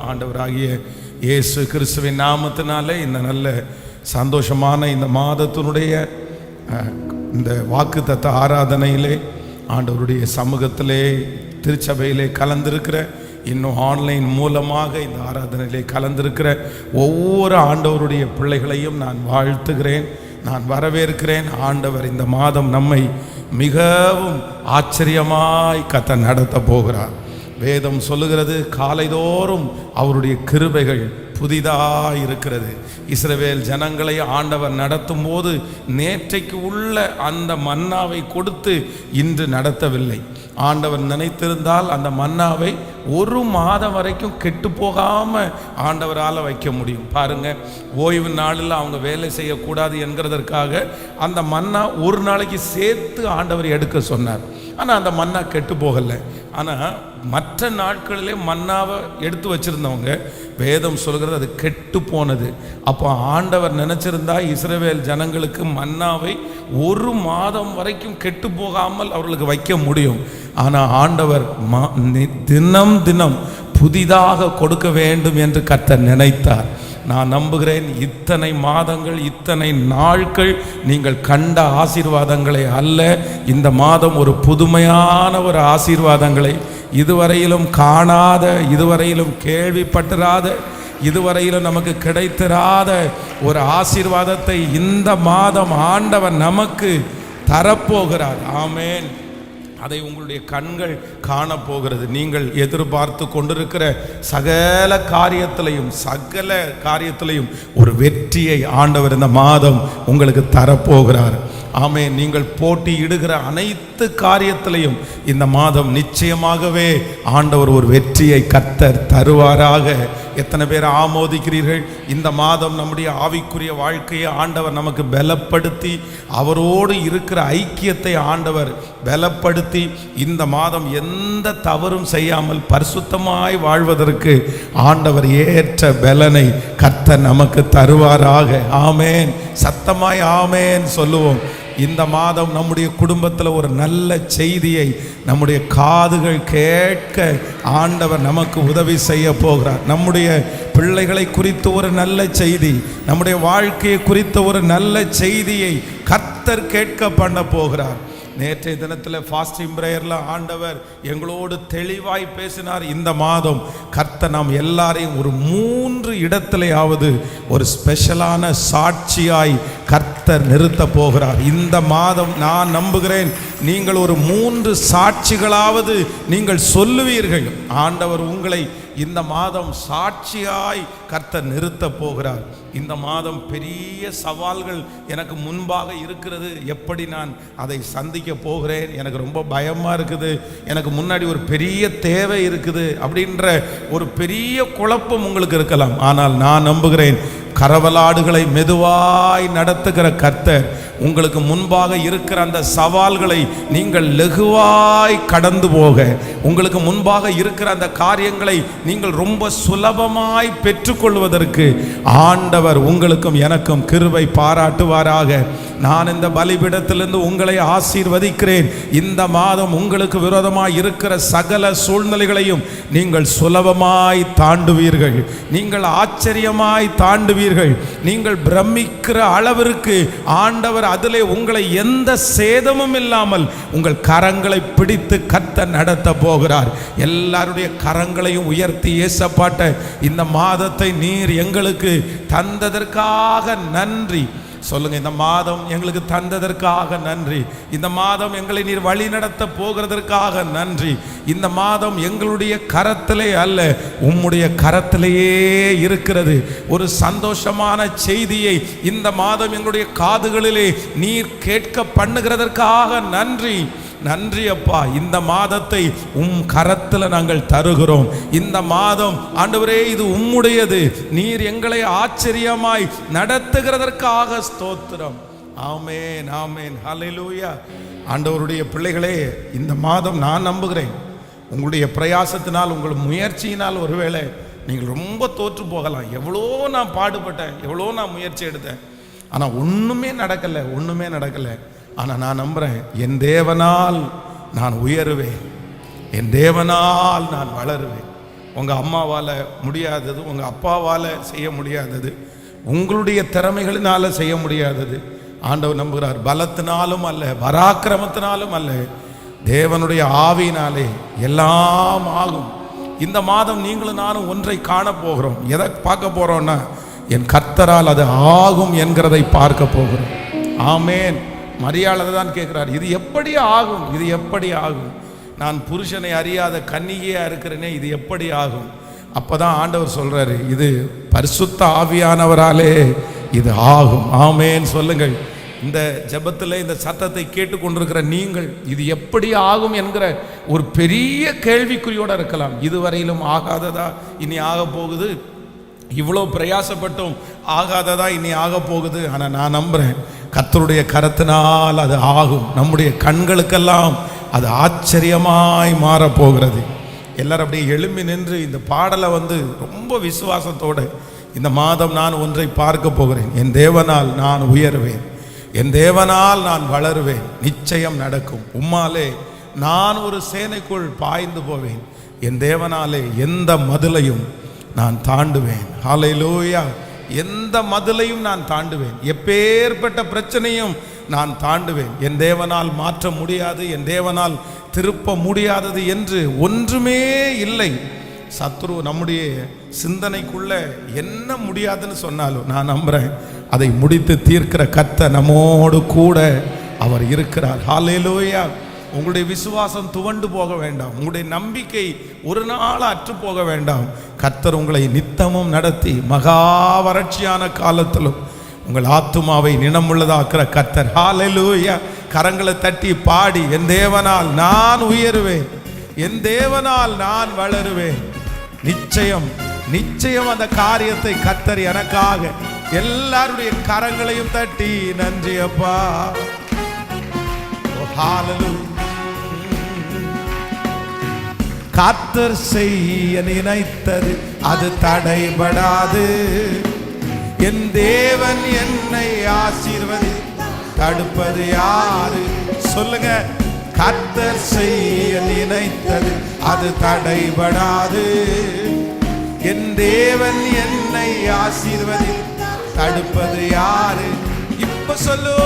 ஆண்டவராகிய இயேசு கிறிஸ்துவின் நாமத்தினாலே இந்த நல்ல சந்தோஷமான இந்த மாதத்தினுடைய இந்த வாக்குத்தத்த ஆராதனையிலே ஆண்டவருடைய சமூகத்திலே திருச்சபையிலே கலந்திருக்கிற, இன்னும் ஆன்லைன் மூலமாக இந்த ஆராதனையிலே கலந்திருக்கிற ஒவ்வொரு ஆண்டவருடைய பிள்ளைகளையும் நான் வாழ்த்துகிறேன், நான் வரவேற்கிறேன். ஆண்டவர் இந்த மாதம் நம்மை மிகவும் ஆச்சரியமாய் கர்த்தர் நடத்த போகிறார். வேதம் சொல்லுகிறது, காலைதோறும் அவருடைய கிருபைகள் புதிதாக இருக்கிறது. இஸ்ரவேல் ஜனங்களை ஆண்டவர் நடத்தும் போது நேற்றைக்கு உள்ள அந்த மன்னாவை கொடுத்து இன்று நடத்தவில்லை. ஆண்டவர் நினைத்திருந்தால் அந்த மன்னாவை ஒரு மாதம் வரைக்கும் கெட்டு போகாமல் ஆண்டவரால் வைக்க முடியும். பாருங்க, ஓய்வு நாளில் அவங்க வேலை செய்யக்கூடாது என்கிறதற்காக அந்த மன்னா ஒரு நாளைக்கு சேர்த்து ஆண்டவர் எடுக்க சொன்னார். ஆனால் அந்த மன்னா கெட்டு போகலை. ஆனால் மற்ற நாட்களிலே மன்னாவை எடுத்து வச்சிருந்தவங்க வேதம் சொல்கிறது அது கெட்டு போனது. அப்போ ஆண்டவர் நினைச்சிருந்தா இஸ்ரவேல் ஜனங்களுக்கு மன்னாவை ஒரு மாதம் வரைக்கும் கெட்டு போகாமல் அவர்களுக்கு வைக்க முடியும். ஆனால் ஆண்டவர் தினம் தினம் புதிதாக கொடுக்க வேண்டும் என்று கர்த்தர் நினைத்தார். நான் நம்புகிறேன், இத்தனை மாதங்கள் இத்தனை நாட்கள் நீங்கள் கண்ட ஆசீர்வாதங்களை அல்ல, இந்த மாதம் ஒரு புதுமையான ஒரு ஆசீர்வாதங்களை, இதுவரையிலும் காணாத, இதுவரையிலும் கேள்விப்பட்டிராத, இதுவரையிலும் நமக்கு கிடைத்திராத ஒரு ஆசீர்வாதத்தை இந்த மாதம் ஆண்டவர் நமக்கு தரப்போகிறார். ஆமேன். அதை உங்களுடைய கண்கள் காணப்போகிறது. நீங்கள் எதிர்பார்த்து கொண்டிருக்கிற சகல காரியத்திலையும் ஒரு வெற்றியை ஆண்டவர் இந்த மாதம் உங்களுக்கு தரப்போகிறார். ஆமே. நீங்கள் போட்டியிடுகிற அனைத்து காரியத்திலையும் இந்த மாதம் நிச்சயமாகவே ஆண்டவர் ஒரு வெற்றியை கர்த்தர் தருவாராக. எத்தனை பேர் ஆமோதிக்கிறீர்கள்? இந்த மாதம் நம்முடைய ஆவிக்குரிய வாழ்க்கையை ஆண்டவர் நமக்கு பலப்படுத்தி, அவரோடு இருக்கிற ஐக்கியத்தை ஆண்டவர் பலப்படுத்தி, இந்த மாதம் எந்த தவறும் செய்யாமல் பரிசுத்தமாய் வாழ்வதற்கு ஆண்டவர் ஏற்ற பலனை கர்த்தர் நமக்கு தருவாராக. ஆமேன். சத்தமாய் ஆமேன் சொல்லுவோம். இந்த மாதம் நம்முடைய குடும்பத்தில் ஒரு நல்ல செய்தியை நம்முடைய காதுகள் கேட்க ஆண்டவர் நமக்கு உதவி செய்ய போகிறார். நம்முடைய பிள்ளைகளை குறித்து ஒரு நல்ல செய்தி, நம்முடைய வாழ்க்கையை குறித்த ஒரு நல்ல செய்தியை கர்த்தர் கேட்க பண்ண போகிறார். நேற்றைய தினத்தில் ஃபாஸ்டிங் பிரேயரில் ஆண்டவர் எங்களோடு தெளிவாய் பேசினார். இந்த மாதம் கர்த்தர் நாம் எல்லாரையும் ஒரு 3 இடத்திலேயாவது ஒரு ஸ்பெஷலான சாட்சியாய் கர்த்தர் நிறுத்த போகிறார். இந்த மாதம் நான் நம்புகிறேன், நீங்கள் ஒரு 3 சாட்சிகளாவது நீங்கள் சொல்லுவீர்கள். ஆண்டவர் உங்களை இந்த மாதம் சாட்சியாய் கர்த்தர் நிறுத்த போகிறார். இந்த மாதம் பெரிய சவால்கள் எனக்கு முன்பாக இருக்கிறது. எப்படி நான் அதை சந்திக்க போகிறேன்? எனக்கு ரொம்ப பயமாக இருக்குது. எனக்கு முன்னாடி ஒரு பெரிய தேவை இருக்குது அப்படின்ற ஒரு பெரிய குழப்பம் உங்களுக்கு இருக்கலாம். ஆனால் நான் நம்புகிறேன், கரவலாடுகளை மெதுவாய் நடத்துகிற கர்த்தர் உங்களுக்கு முன்பாக இருக்கிற அந்த சவால்களை நீங்கள் லகுவாய் கடந்து போக, உங்களுக்கு முன்பாக இருக்கிற அந்த காரியங்களை நீங்கள் ரொம்ப சுலபமாய் பெற்றுக்கொள்வதற்கு ஆண்டவர் உங்களுக்கும் எனக்கும் கிருபை பாராட்டுவாராக. நான் இந்த பலிபீடத்திலிருந்து உங்களை ஆசீர்வதிக்கிறேன். இந்த மாதம் உங்களுக்கு விரோதமாய் இருக்கிற சகல சூழ்நிலைகளையும் நீங்கள் சுலபமாய் தாண்டுவீர்கள். நீங்கள் ஆச்சரியமாய் தாண்டுவீர்கள். நீங்கள் பிரமிக்கிற அளவிற்கு ஆண்டவர் அதிலே உங்களை எந்த சேதமும் இல்லாமல் உங்கள் கரங்களை பிடித்து கர்த்தர் நடத்த போகிறார். எல்லாருடைய கரங்களையும் உயர்த்தி ஏசப்பாட்ட இந்த மாதத்தை நீர் எங்களுக்கு தந்ததற்காக நன்றி சொல்லுங்க. இந்த மாதம் எங்களுக்கு தந்ததற்காக நன்றி. இந்த மாதம் எங்களை நீர் வழி நடத்த போகிறதற்காக நன்றி. இந்த மாதம் எங்களுடைய கரத்திலே அல்ல, உம்முடைய கரத்திலேயே இருக்கிறது. ஒரு சந்தோஷமான செய்தியை இந்த மாதம் எங்களுடைய காதுகளிலே நீர் கேட்க பண்ணுகிறதற்காக நன்றி. நன்றி அப்பா. இந்த மாதத்தை கரத்தில் நாங்கள் தருகிறோம். இந்த மாதம் ஆண்டவரே இது உம்முடையது. நீர் எங்களை ஆச்சரியமாய் நடத்துகிறதற்காக ஸ்தோத்திரம். ஆமென், ஆமென், ஹல்லேலூயா. ஆண்டவருடைய பிள்ளைகளே, இந்த மாதம் நான் நம்புகிறேன், உங்களுடைய பிரயாசத்தினால், உங்கள் முயற்சியினால் ஒருவேளை நீங்கள் ரொம்ப தோற்று போகலாம். எவ்வளோ நான் பாடுபட்டேன், எவ்வளோ நான் முயற்சி எடுத்தேன், ஆனால் ஒன்றுமே நடக்கலை. ஆனால் நான் நம்புகிறேன், என் தேவனால் நான் உயருவேன், என் தேவனால் நான் வளருவேன். உங்கள் அம்மாவால் முடியாதது, உங்கள் அப்பாவால் செய்ய முடியாதது, உங்களுடைய திறமைகளினால் செய்ய முடியாதது ஆண்டவர் நம்புகிறார். பலத்தினாலும் அல்ல, பராக்கிரமத்தினாலும் அல்ல, தேவனுடைய ஆவியினாலே எல்லாம் ஆகும். இந்த மாதம் நீங்களும் நானும் ஒன்றை காணப்போகிறோம். எதை பார்க்க போகிறோம்னா, என் கர்த்தரால் அது ஆகும் என்கிறதை பார்க்க போகிறோம். ஆமேன். மரியாதை தான் கேட்குறார், இது எப்படி ஆகும், இது எப்படி ஆகும்? நான் புருஷனை அறியாத கன்னிகையாக இருக்கிறேனே, இது எப்படி ஆகும்? அப்போ தான் ஆண்டவர் சொல்கிறாரு, இது பரிசுத்த ஆவியானவராலே இது ஆகும். ஆமேன் சொல்லுங்கள். இந்த ஜெபத்தில் இந்த சத்தத்தை கேட்டுக்கொண்டிருக்கிற நீங்கள் இது எப்படி ஆகும் என்கிற ஒரு பெரிய கேள்விக்குறியோடு இருக்கலாம். இதுவரையிலும் ஆகாததா இனி ஆக போகுது, இவ்வளோ பிரயாசப்பட்டும் ஆகாததா இனி ஆக போகுது. ஆனால் நான் நம்புகிறேன், கர்த்தருடைய கரத்தினால் அது ஆகும். நம்முடைய கண்களுக்கெல்லாம் அது ஆச்சரியமாய் மாறப்போகிறது. எல்லாரும் அப்படியே எழும்பி நின்று இந்த பாடலை ரொம்ப விசுவாசத்தோடு, இந்த மாதம் நான் ஒன்றை பார்க்க போகிறேன். என் தேவனால் நான் உயர்வேன், என் தேவனால் நான் வளருவேன், நிச்சயம் நடக்கும். உம்மாலே நான் ஒரு சேனைக்குள் பாய்ந்து போவேன், என் தேவனாலே எந்த மதிலையும் நான் தாண்டுவேன். ஹல்லேலூயா. எந்த மதிலையும் நான் தாண்டுவேன், எப்பேற்பட்ட பிரச்சனையும் நான் தாண்டுவேன். என் தேவனால் மாற்ற முடியாது, என் தேவனால் திருப்ப முடியாதது என்று ஒன்றுமே இல்லை. சத்ரு நம்முடைய சிந்தனைக்குள்ள என்ன முடியாதுன்னு சொன்னாலும் நான் நம்புகிறேன், அதை முடித்து தீர்க்கிற கர்த்தர் நம்மோடு கூட அவர் இருக்கிறார். ஹல்லேலூயா. உங்களுடைய விசுவாசம் துவண்டு போக வேண்டாம், உங்களுடைய நம்பிக்கை ஒரு நாள் அற்று போக வேண்டாம். கர்த்தர் உங்களை நித்தமும் நடத்தி மகா வறட்சியான காலத்திலும் உங்கள் ஆத்துமாவை நினமுள்ளதாக்குற கர்த்தர். ஹல்லேலூயா. கரங்களை தட்டி பாடி, என் தேவனால் நான் உயருவேன், என் தேவனால் நான் வளருவேன், நிச்சயம் நிச்சயம் அந்த காரியத்தை கர்த்தர் எனக்காக. எல்லாருடைய கரங்களையும் தட்டி நன்றி அப்பா. ஹல்லேலூயா. கர்த்தர் செய்ய நினைத்தது அது தடைபடாது, என் தேவன் என்னை ஆசீர்வதி தடுப்பது யாரு? சொல்லுங்க. கர்த்தர் செய்ய நினைத்தது அது தடைபடாது, என் தேவன் என்னை ஆசீர்வதி தடுப்பது யாரு? இப்ப சொல்லு.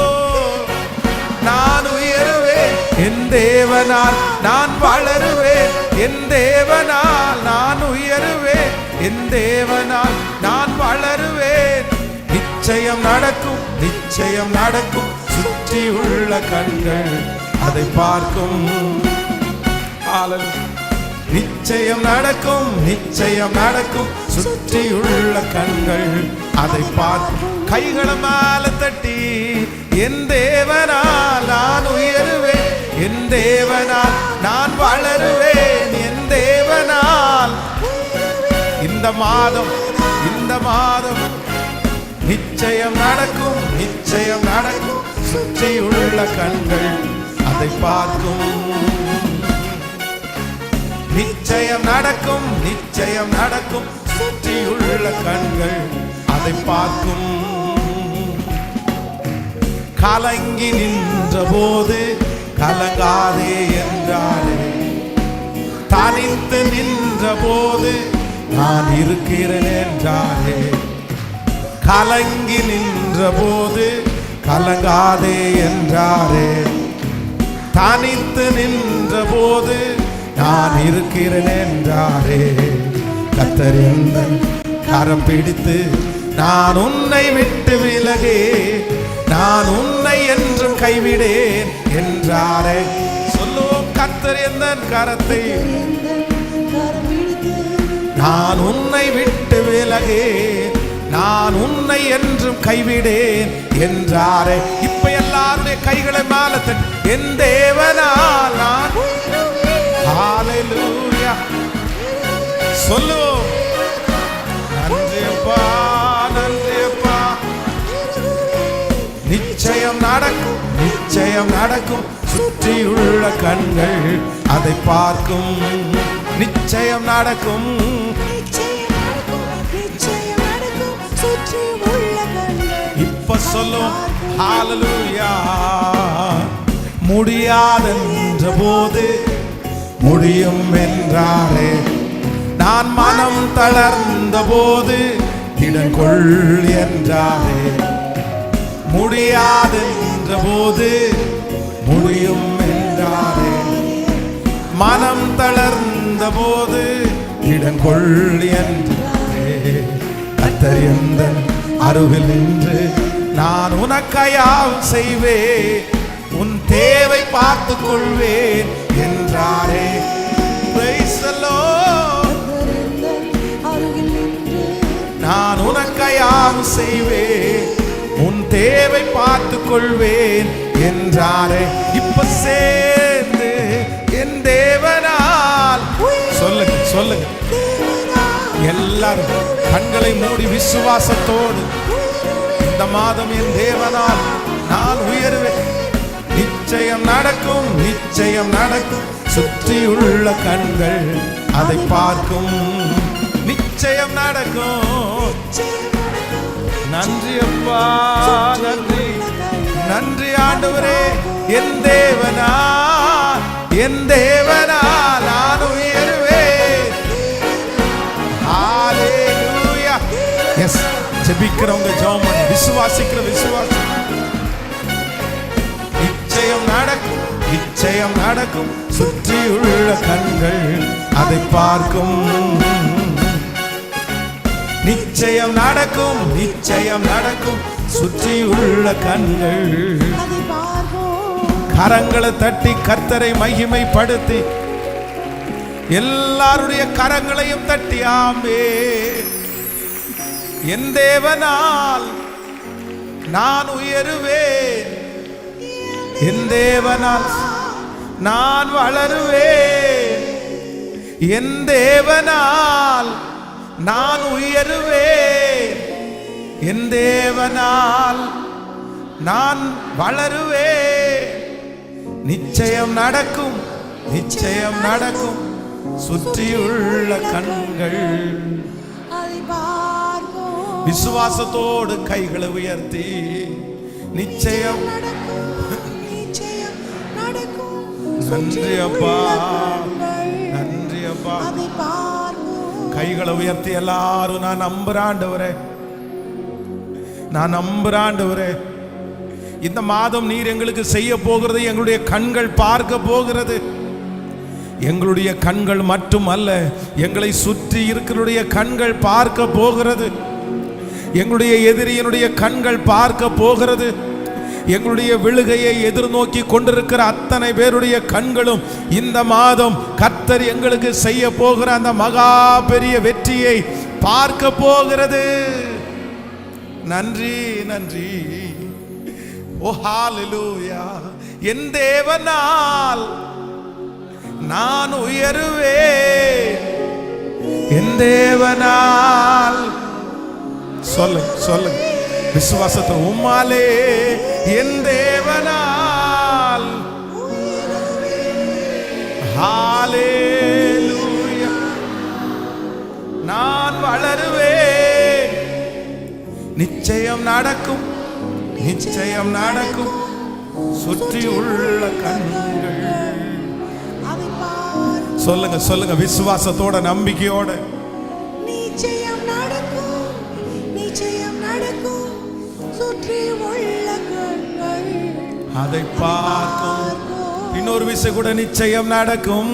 நான் உயருவேன், என் தேவனால் நான் வளருவேன், என் தேவனால் நான் உயருவேன், என் தேவனால் நான் வளருவேன், நிச்சயம் நடக்கும், நிச்சயம் நடக்கும். சுற்றி உள்ள கண்கள் அதை பார்க்கும். நிச்சயம் நடக்கும், நிச்சயம் நடக்கும். சுற்றி உள்ள கண்கள் அதை பார்க்கும். கைகளை மேல தட்டி, என் தேவனால் நான் உயருவேன், என் தேவனால் நான் வளருவேன், என் தேவனால். இந்த மாதம் நிச்சயம் நடக்கும், நிச்சயம் நடக்கும். சுற்றி உள்ள கண்கள் அதை பார்க்கும். நிச்சயம் நடக்கும், நிச்சயம் நடக்கும். சுற்றி உள்ள கண்கள் அதை பார்க்கும். கலங்கி நின்ற போது கலங்காதே என்றாரே, தனித்து நின்ற போது நான் இருக்கிறேன் என்றாரே. கலங்கி நின்ற போது கலங்காதே என்றாரே, தனித்து நின்ற போது நான் இருக்கிறேன் என்றாரே. கர்த்தர் எந்தன் கரம் பிடித்து நான் உன்னை விட்டு விலகே, நான் உன்னை என்றும் கைவிடேன் என்றாரே. சொல்லுவோம். கர்த்தர் எந்தன் கரத்தை நான் உன்னை விட்டு விலகே, நான் உன்னை என்றும் கைவிடேன் என்றாரே. இப்ப எல்லாருடைய கைகளை மேல தட்டி, என் தேவனால் நான். ஹல்லேலூயா. சொல்லுவோம். நன்றி அப்பா, நன்றி அப்பா. நிச்சயம் நடக்கும், நிச்சயம் நடக்கும். சுற்றி உள்ள கண்கள் அதை பார்க்கும். நிச்சயம் நடக்கும், இப்ப சொல்லும். ஹல்லேலூயா. முடியாதென்ற போது முடியும் என்றாரே, நான் மனம் தளர்ந்த போது திடங்கொள் என்றாரே, முடியாது என்ற போது முடியும் என்றாரே, மனம் தளர்ந்த போது திடங்கொள் என்றாரே, கர்த்தர் எந்தன் அருகில் நின்று நான் உனக்காயாவும் செய்வேன், உன் தேவை பார்த்துக் கொள்வேன் என்றாரே. Praise the Lord. நான் உனக்காயாவும் செய்வேன், உன் தேவை பார்த்துக் கொள்வேன் என்றாரே. இப்ப சேர்ந்து என் தேவனால் சொல்லுங்க சொல்லுங்க எல்லாரும் கண்களை மூடி விசுவாசத்தோடு, இந்த மாதம் என் தேவனால் நான் உயர்வேன், நிச்சயம் நடக்கும், நிச்சயம் நடக்கும், சுற்றியுள்ள கண்கள் அதை பார்க்கும், நிச்சயம் நடக்கும். நன்றி அப்பா, நன்றி நன்றி ஆண்டவரே. என் தேவனால், என் தேவனால் நான் உயர்வேன். ஹalleluya. எஸ், ஜெபிக்கிறவங்க ஜெபம் பண்ணி, விசுவாசிக்கிற விசுவாசி, நிச்சயம் நடக்கும், நிச்சயம் நடக்கும், சுற்றியுள்ள கண்கள் அதை பார்க்கும், நிச்சயம் நடக்கும், நிச்சயம் நடக்கும், சுற்றியுள்ள கண்கள். கரங்களை தட்டி கர்த்தரை மகிமைப்படுத்தி, எல்லாருடைய கரங்களையும் தட்டி ஆமே. என் தேவனால் நான் உயருவேன், என் தேவனால் நான் வளருவேன், என் தேவனால் நான் உயருவேன், என் தேவனால் நான் வளருவேன், நிச்சயம் நடக்கும், நிச்சயம் நடக்கும், சுற்றியுள்ள கண்கள். விசுவாசத்தோடு கைகளை உயர்த்தி, நிச்சயம் நன்றி அப்பா, நன்றி அப்பா. கைகளை உயர்த்தி எல்லாரும், நான் நம்புறாண்டவரே, நான் நம்புறாண்டவரே, இந்த மாதம் நீர் எங்களுக்கு செய்ய போகிறது, எங்களுடைய கண்கள் பார்க்க போகிறது. எங்களுடைய கண்கள் மட்டும் அல்ல, எங்களை சுற்றி இருக்கிற கண்கள் பார்க்க போகிறது. எங்களுடைய எதிரியினுடைய கண்கள் பார்க்க போகிறது. எங்களுடைய விழுகையை எதிர்நோக்கி கொண்டிருக்கிற அத்தனை பேருடைய கண்களும் இந்த மாதம் கர்த்தர் எங்களுக்கு செய்ய போகிற அந்த மகா பெரிய வெற்றியை பார்க்க போகிறது. நன்றி நன்றி. ஓ ஹalleluya. என் தேவனால் நான் உயருவேன், என் தேவனால். சொல்லுங்க சொல்லுங்க விசுவாசத்தை, உம்மாலே என் தேவனால். ஹalleluya. நான் வளருவேன், நிச்சயம் நடக்கும், நிச்சயம் நடக்கும், சுற்றி உள்ள கண்கள். சொல்லுங்க சொல்லுங்க விசுவாசத்தோட, நம்பிக்கையோட. நிச்சயம் நடக்கும், நிச்சயம் நடக்கும், சுற்றி உள்ள கண்கள் அதை பார்க்கும். இன்னொரு விஷயம் கூட, நிச்சயம் நடக்கும்,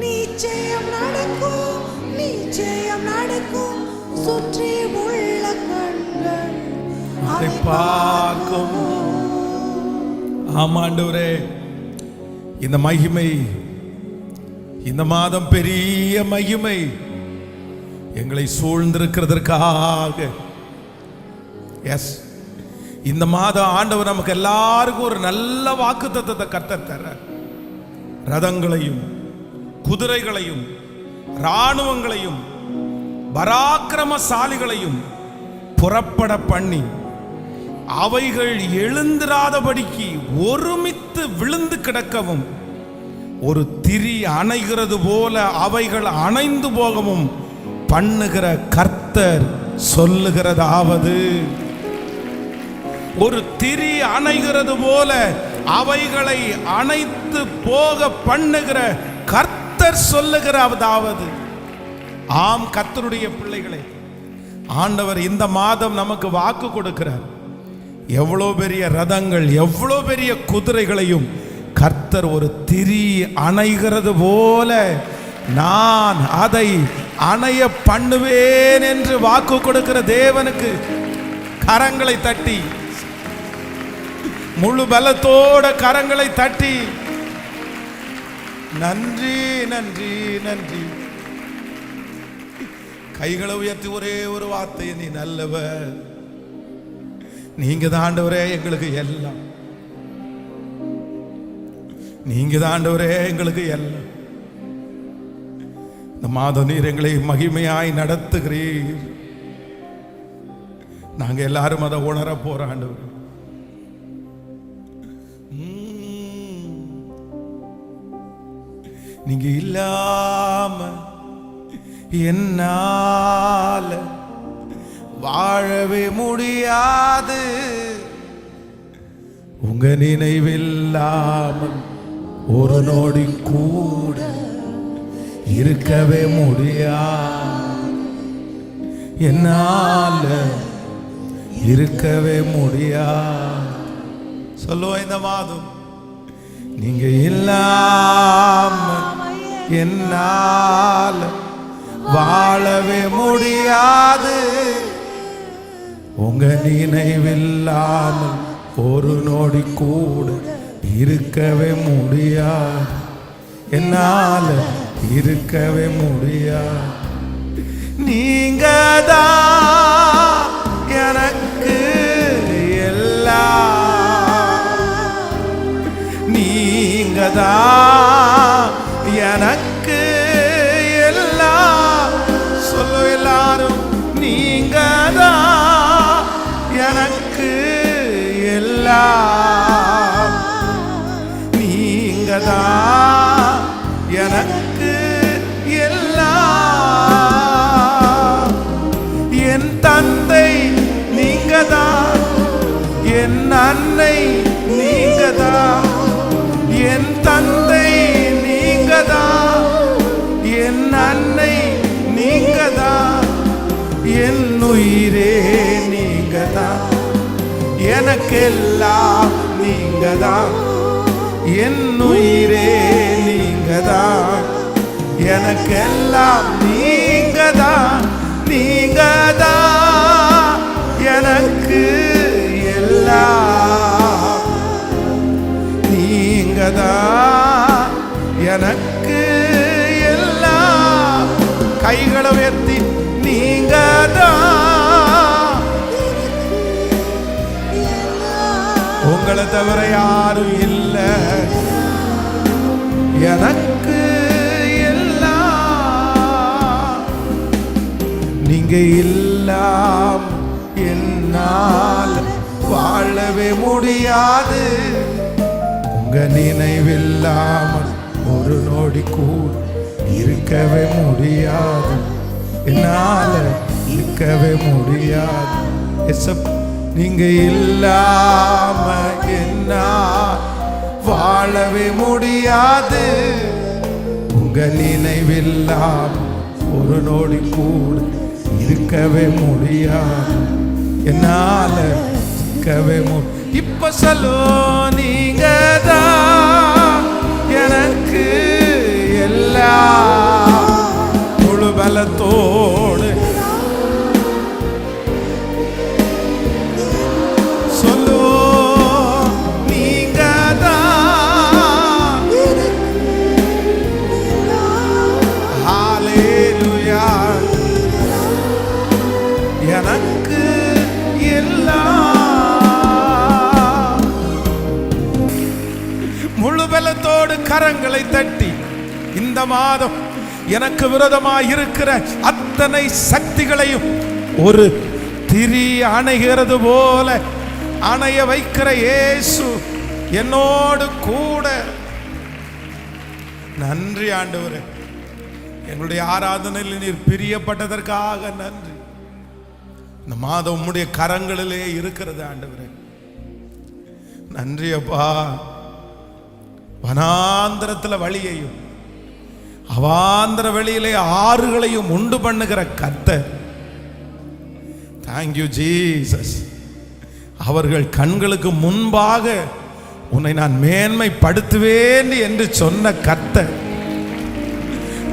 நிச்சயம் நடக்கும், நிச்சயம் நடக்கும், சுற்றி உள்ள கண்கள் அதை பார்க்கும். ஆமாண்டவரே, இந்த மகிமை, இந்த மாதம் பெரிய மகிமை எங்களை சூழ்ந்திருக்கிறதற்காக. எஸ், இந்த மாதம் ஆண்டவர் நமக்கு எல்லாருக்கும் ஒரு நல்ல வாக்குத்தத்தத்தை கர்த்தர் தர. ரதங்களையும் குதிரைகளையும் இராணுவங்களையும் பராக்கிரமசாலிகளையும் புறப்பட பண்ணி, அவைகள் எழுந்திராதபடிக்கு ஒருமித்து விழுந்து கிடக்கவும், ஒரு திரி அணைகிறது போல அவைகள் அணைந்து போகவும் பண்ணுகிற கர்த்தர் சொல்லுகிறதாவது. ஒரு திரி அணைகிறது போல அவைகளை அணைத்து போக பண்ணுகிற கர்த்தர் சொல்லுகிறதாவது. ஆம் கர்த்தருடைய பிள்ளைகளே, ஆண்டவர் இந்த மாதம் நமக்கு வாக்கு கொடுக்கிறார். எவ்வளோ பெரிய ரதங்கள், எவ்வளோ பெரிய குதிரைகளையும் கர்த்தர் ஒரு திரி அணைகிறது போல நான் அதை அணைய பண்ணுவேன் என்று வாக்கு கொடுக்கிற தேவனுக்கு கரங்களை தட்டி, முழு பலத்தோட கரங்களை தட்டி நன்றி நன்றி நன்றி. கைகளை உயர்த்தி ஒரே ஒரு வார்த்தை, நீ நல்லவர், நீங்க தான் ஆண்டவரே எங்களுக்கு எல்லாம், நீங்க தான் ஆண்டவரே எங்களுக்கு எல்லாம். இந்த மாதம் நீர் எங்களை மகிமையாய் நடத்துகிறீர். நாங்க எல்லாரும் அதை உணர போற ஆண்டவர். நீங்க இல்லாம என்னால வாழவே முடியாது, உங்க நினைவில்லாமல் ஒரு நொடி கூட இருக்கவே முடியாது, என்னால இருக்கவே முடியாது. சொல்லுவோம் இந்த மாதம், நீங்க இல்லாம என்னால வாழவே முடியாது, உங்க நினைவில்லாமல் ஒரு நொடி கூட இருக்கவே முடியாது, என்னால இருக்கவே முடியாது. நீங்க தான் எனக்கு எல்லாம், நீங்க தான் எனக்கு எல்லாம். சொல்லு எல்லாரும், நீங்க தான் எனக்கு எல்லாம், நீங்க தான் எனக்கு எல்லாம். என் தந்தை நீங்க தான், என் அன்னை நீங்க தான், என் தந்தை நீங்க தான், என் அன்னை நீங்க தான், என் உயிரே நீங்க தான், எனக்கெல்லாம் நீங்க தான், என் உயிரே நீங்க தான், எனக்கெல்லாம் நீங்க தான், நீங்க தான் எனக்கு எல்லாம், நீங்க தான் எனக்கு எல்லாம். கைகளை உயர்த்தி, நீங்க தான், உங்களை தவிர யாரும் இல்லை, எனக்கு எல்லாம். நீங்க இல்லாம் என்னால் வாழவே முடியாது, உங்க நினைவில்லாமல் ஒரு நொடி கூட இருக்கவே முடியாது, என்னால இருக்கவே முடியாது. நீங்க இல்லாம என்னால் வாழவே முடியாது, உங்க நினைவில்லாமல் ஒரு நொடி கூட இருக்கவே முடியாது, என்னால இருக்கவே முடியாது. இப்ப சொல்லு, நீங்க தான் எனக்கு எல்லாம், முழு பலத்தோடு சொல்லு, நீங்க தான். ஹல்லேலூயா, எனக்கு எல்லாம். முழு பலத்தோடு கரங்களை தட்டி, இந்த மாதம் எனக்கு விரோதமாய் இருக்கிற அத்தனை சக்திகளையும் ஒரு திரி அணைகிறது போல அணைய வைக்கிற இயேசு என்னோடு கூட. நன்றி ஆண்டவரே, எங்களுடைய ஆராதனையில் நீர் பிரியப்பட்டதற்காக நன்றி. இந்த மாதம் உம்முடைய கரங்களிலே இருக்கிறது ஆண்டவரே, நன்றி அப்பா. வனாந்திரத்தில் வழியையும் அவாந்தர வெளியிலே ஆறுகளையும் உண்டு பண்ணுகிற கர்த்தர். Thank you Jesus. அவர்கள் கண்களுக்கு முன்பாக உன்னை நான் மேன்மைப்படுத்துவேன் என்று சொன்ன கர்த்தர்.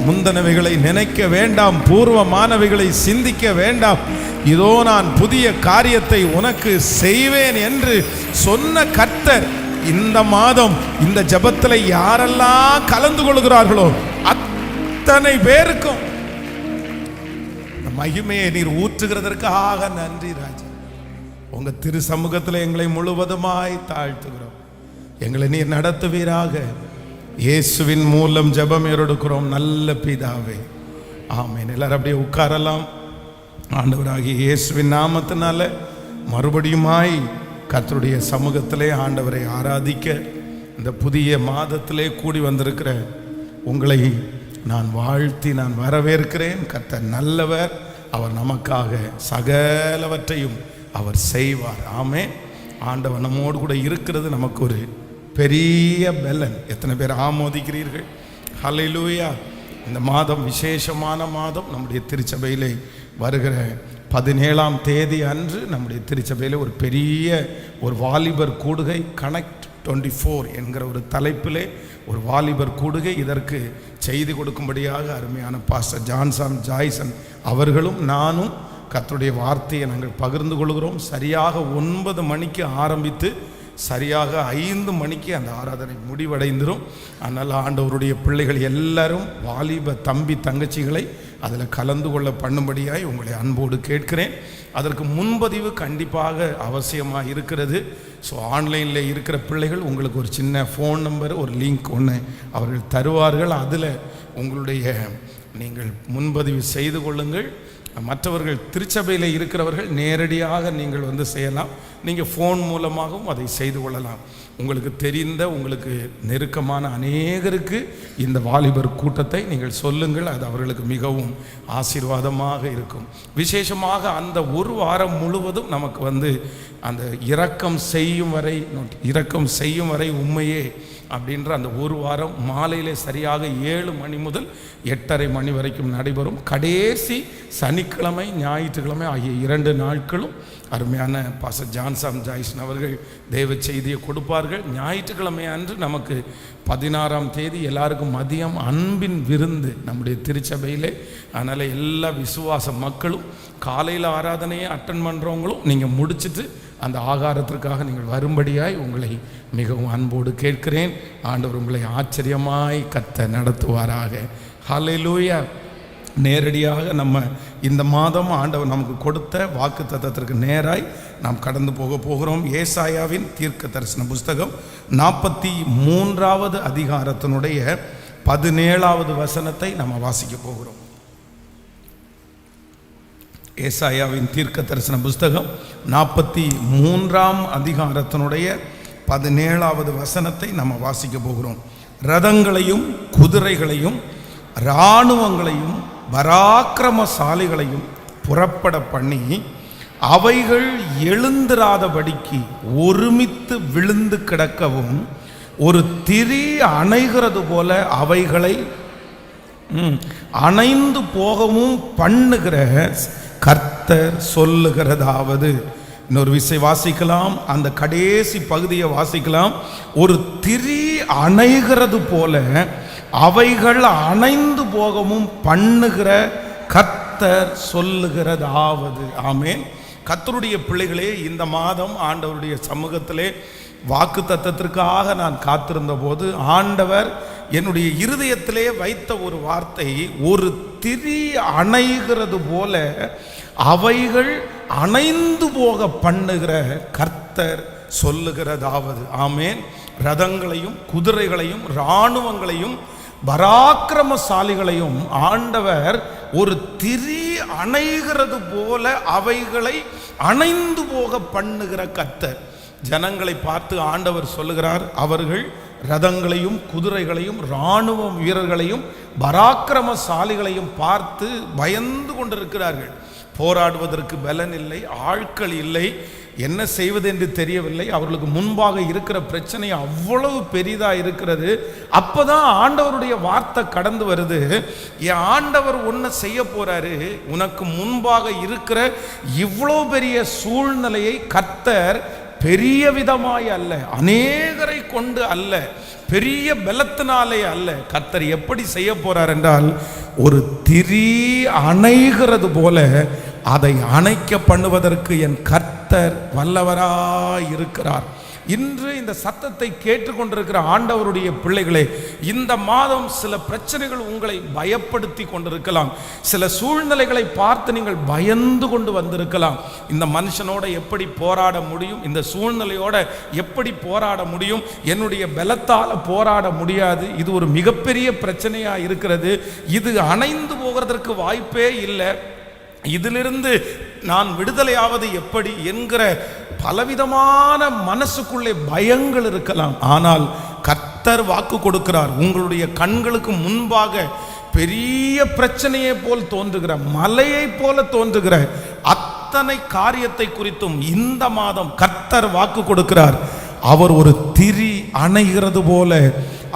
முந்தனவைகளை நினைக்க வேண்டாம், பூர்வமானவைகளை சிந்திக்க வேண்டாம், இதோ நான் புதிய காரியத்தை உனக்கு செய்வேன் என்று சொன்ன கர்த்தர். இந்த மாதம் இந்த ஜெபத்தில் யாரெல்லாம் கலந்து கொள்கிறார்களோ அத்தனை பேருக்கும் மகிமையை நீர் ஊற்றுகிறதற்காக நன்றி ராஜா. உங்க திரு சமூகத்தில் எங்களை முழுவதுமாய் தாழ்த்துகிறோம். எங்களை நீர் நடத்துவீராக. இயேசுவின் மூலம் ஜெபம் எடுக்கிறோம் நல்ல பிதாவே, ஆமென். எல்லாரும் அப்படியே உட்காரலாம். ஆண்டவராகிய இயேசுவின் நாமத்தினால மறுபடியுமாய் கர்த்தருடைய சமூகத்திலே ஆண்டவரை ஆராதிக்க இந்த புதிய மாதத்திலே கூடி வந்திருக்கிற உங்களை நான் வாழ்த்தி நான் வரவேற்கிறேன். கர்த்தர் நல்லவர், அவர் நமக்காக சகலவற்றையும் அவர் செய்வார். ஆமென். ஆண்டவர் நம்மோடு கூட இருக்கிறது நமக்கு ஒரு பெரிய பலன். எத்தனை பேர் ஆமோதிக்கிறீர்கள்? ஹல்லேலூயா. இந்த மாதம் விசேஷமான மாதம். நம்முடைய திருச்சபையிலே வருகிற 17ஆம் தேதி அன்று நம்முடைய திருச்சபையில் ஒரு பெரிய ஒரு வாலிபர் கூடுகை, கனெக்ட் 24 என்கிற ஒரு தலைப்பிலே ஒரு வாலிபர் கூடுகை. இதற்கு செய்தி கொடுக்கும்படியாக அருமையான பாஸ்டர் ஜான்சன் ஜாய்சன் அவர்களும் நானும் கர்த்தருடைய வார்த்தையை நாங்கள் பகிர்ந்து கொள்கிறோம். சரியாக 9 மணிக்கு ஆரம்பித்து சரியாக 5 மணிக்கு அந்த ஆராதனை முடிவடைந்துடும். அதனால் ஆண்டவருடைய பிள்ளைகள் எல்லாரும் வாலிப தம்பி தங்கச்சிகளை அதில் கலந்து கொள்ள பண்ணும்படியாய் உங்களை அன்போடு கேட்கிறேன். அதற்கு முன்பதிவு கண்டிப்பாக அவசியமாக இருக்கிறது. ஸோ ஆன்லைனில் இருக்கிற பிள்ளைகள் உங்களுக்கு ஒரு சின்ன ஃபோன் நம்பர், ஒரு லிங்க் ஒன்று அவர்கள் தருவார்கள். அதில் உங்களுடைய நீங்கள் முன்பதிவு செய்து கொள்ளுங்கள். மற்றவர்கள் திருச்சபையில் இருக்கிறவர்கள் நேரடியாக நீங்கள் வந்து செய்யலாம். நீங்கள் ஃபோன் மூலமாகவும் அதை செய்து கொள்ளலாம். உங்களுக்கு தெரிந்த உங்களுக்கு நெருக்கமான அநேகருக்கு இந்த வாலிபர் கூட்டத்தை நீங்கள் சொல்லுங்கள். அது அவர்களுக்கு மிகவும் ஆசீர்வாதமாக இருக்கும். விசேஷமாக அந்த ஒரு வாரம் முழுவதும் நமக்கு வந்து அந்த இரக்கம் செய்யும் வரை உண்மையே அப்படின்ற அந்த ஒரு வாரம் மாலையிலே சரியாக 7 மணி முதல் 8:30 மணி வரைக்கும் நடைபெறும். கடைசி சனிக்கிழமை ஞாயிற்றுக்கிழமை ஆகிய 2 நாட்களும் அருமையான பாஸ்டர் ஜான்சன் ஜாய்சன் அவர்கள் தேவ செய்தியை கொடுப்பார்கள். ஞாயிற்றுக்கிழமை அன்று நமக்கு 16ஆம் தேதி எல்லாருக்கும் மதியம் அன்பின் விருந்து நம்முடைய திருச்சபையிலே. அதனால் எல்லா விசுவாச மக்களும் காலையில் ஆராதனையை அட்டன் பண்ணுறவங்களும் நீங்கள் முடிச்சுட்டு அந்த ஆகாரத்திற்காக நீங்கள் வரும்படியாய் உங்களை மிகவும் அன்போடு கேட்கிறேன். ஆண்டவர் உங்களை ஆச்சரியமாய் கர்த்தர் நடத்துவாராக. ஹல்லேலூயா. நேரடியாக நம்ம இந்த மாதம் ஆண்டவர் நமக்கு கொடுத்த வாக்கு தத்தத்திற்கு நேராய் நாம் கடந்து போகிறோம். ஏசாயாவின் தீர்க்க தரிசன புஸ்தகம் 43வது அதிகாரத்தினுடைய 17வது வசனத்தை நம்ம வாசிக்க போகிறோம். ஏசாயாவின் தீர்க்க தரிசன புஸ்தகம் 43ஆம் அதிகாரத்தினுடைய 17வது வசனத்தை நம்ம வாசிக்க போகிறோம். ரதங்களையும் குதிரைகளையும் இராணுவங்களையும் பராக்கிரமசாலிகளையும் புறப்பட பண்ணி அவைகள் எழுந்திராதபடிக்கு ஒருமித்து விழுந்து கிடக்கவும் ஒரு திரி அணைகிறது போல அவைகளை அணைந்து போகவும் பண்ணுகிற கர்த்தர் சொல்லுகிறதாவது. இன்னொரு விசை வாசிக்கலாம், அந்த கடைசி பகுதியை வாசிக்கலாம். ஒரு திரி அணைகிறது போல அவைகள் அணைந்து போகவும் பண்ணுகிற கர்த்தர் சொல்லுகிறதாவது. ஆமென். கர்த்தருடைய பிள்ளைகளே, இந்த மாதம் ஆண்டவருடைய சமூகத்திலே வாக்கு தத்தத்திற்காக நான் காத்திருந்த போது ஆண்டவர் என்னுடைய இருதயத்திலே வைத்த ஒரு வார்த்தை, ஒரு திரி அணைகிறது போல அவைகள் அணைந்து போக பண்ணுகிற கர்த்தர் சொல்லுகிறதாவது. ஆமென். ரதங்களையும் குதிரைகளையும் இராணுவங்களையும் பராக்கிரமசாலிகளையும் ஆண்டவர் ஒரு திரி அணைகிறது போல அவைகளை அணைந்து போக பண்ணுகிற கர்த்தர். ஜனங்களை பார்த்து ஆண்டவர் சொல்லுகிறார், அவர்கள் ரதங்களையும் குதிரைகளையும் இராணுவ வீரர்களையும் பராக்கிரமசாலிகளையும் பார்த்து பயந்து கொண்டிருக்கிறார்கள். போராடுவதற்கு பலன் இல்லை, ஆட்கள் இல்லை, என்ன செய்வது என்று தெரியவில்லை. அவர்களுக்கு முன்பாக இருக்கிற பிரச்சனை அவ்வளவு பெரிதாக இருக்கிறது. அப்போதான் ஆண்டவருடைய வார்த்தை கடந்து வருது. என் ஆண்டவர் ஒன்று செய்ய போறாரு, உனக்கு முன்பாக இருக்கிற இவ்வளோ பெரிய சூழ்நிலையை கர்த்தர் பெரிய விதமாய் அல்ல, அநேகரை கொண்டு அல்ல, பெரிய பலத்தினாலே அல்ல, கர்த்தர் எப்படி செய்ய போறார் என்றால், ஒரு திரி அணைகிறது போல அதை அணைக்க பண்ணுவதற்கு என் கர்த்தர் வல்லவராய் இருக்கிறார். இன்று இந்த சத்தத்தை கேட்டுக்கொண்டிருக்கிற ஆண்டவருடைய பிள்ளைகளே, இந்த மாதம் சில பிரச்சனைகள் உங்களை பயப்படுத்தி கொண்டிருக்கலாம். சில சூழ்நிலைகளை பார்த்து நீங்கள் பயந்து கொண்டு வந்திருக்கலாம். இந்த மனுஷனோட எப்படி போராட முடியும், இந்த சூழ்நிலையோட எப்படி போராட முடியும், என்னுடைய பலத்தால் போராட முடியாது, இது ஒரு மிகப்பெரிய பிரச்சனையாக இருக்கிறது, இது அணைந்து போகிறதற்கு வாய்ப்பே இல்லை, இதிலிருந்து நான் விடுதலையாவது எப்படி என்கிற பலவிதமான மனசுக்குள்ளே பயங்கள் இருக்கலாம். ஆனால் கர்த்தர் வாக்கு கொடுக்கிறார், உங்களுடைய கண்களுக்கு முன்பாக பெரிய பிரச்சனையை போல் தோன்றுகிற, மலையை போல தோன்றுகிற அத்தனை காரியத்தை குறித்தும் இந்த மாதம் கர்த்தர் வாக்கு கொடுக்கிறார். அவர் ஒரு திரி அணைகிறது போல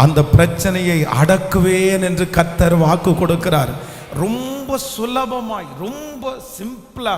அந்த பிரச்சனையை அடக்குவேன் என்று கர்த்தர் வாக்கு கொடுக்கிறார். ரொம்ப சுலபமாய், ரொம்ப சிம்பிளா,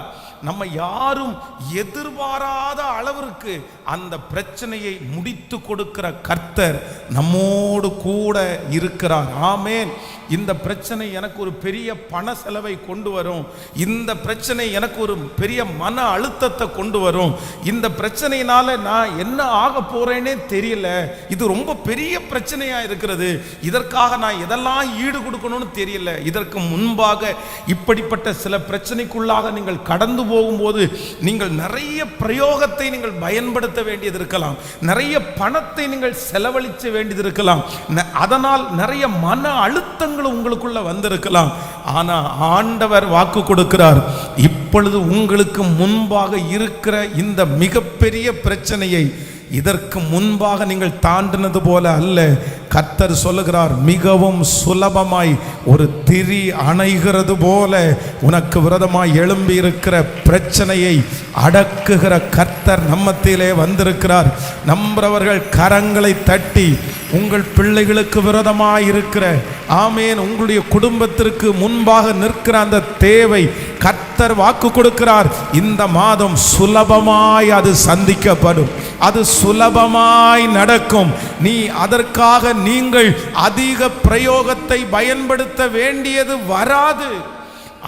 நம்ம யாரும் எதிர்பாராத அளவிற்கு அந்த பிரச்சனையை முடித்து கொடுக்கிற கர்த்தர் நம்மோடு கூட இருக்கிறார். ஆமென். இந்த பிரச்சனை எனக்கு ஒரு பெரிய பண செலவை கொண்டு வரும், இந்த பிரச்சனை எனக்கு ஒரு பெரிய மன அழுத்தத்தை கொண்டு வரும், இந்த பிரச்சனையினால நான் என்ன ஆக போறேனே தெரியல, இது ரொம்ப பெரிய பிரச்சனையா இருக்கிறது, இதற்காக நான் எதெல்லாம் ஈடு கொடுக்கணும்னு தெரியல. இதற்கு முன்பாக இப்படிப்பட்ட சில பிரச்சனைக்குள்ளாக நீங்கள் கடந்து போகும்போது நீங்கள் நிறைய பிரயோகத்தை நீங்கள் பயன்படுத்த வேண்டியது இருக்கலாம், நிறைய பணத்தை நீங்கள் செலவழிக்க வேண்டியது இருக்கலாம், அதனால் நிறைய மன அழுத்தங்கள் உங்களுக்குள்ள வந்திருக்கலாம். ஆனா ஆண்டவர் வாக்கு கொடுக்கிறார், இப்பொழுது உங்களுக்கு முன்பாக இருக்கிற இந்த மிகப்பெரிய பிரச்சனையை இதற்கு முன்பாக நீங்கள் தாண்டினது போல அல்ல, கர்த்தர் சொல்லுகிறார், மிகவும் சுலபமாய் ஒரு திரி அணைகிறது போல உனக்கு விரோதமாய் எழும்பி இருக்கிற பிரச்சனையை அடக்குகிற கர்த்தர் நம்மத்திலே வந்திருக்கிறார். நம்புறவர்கள் கரங்களை தட்டி உங்கள் பிள்ளைகளுக்கு விரோதமாய் இருக்கிற, ஆமேன், உங்களுடைய குடும்பத்திற்கு முன்பாக நிற்கிற அந்த தேவை கர்த்தர் வாக்கு கொடுக்கிறார். இந்த மாதம் சுலபமாய் அது சந்திக்கப்படும், அது சுலபமாய் நடக்கும். நீ அதற்காக நீங்கள் அதிக பிரயோகத்தை பயன்படுத்த வேண்டியது வராது,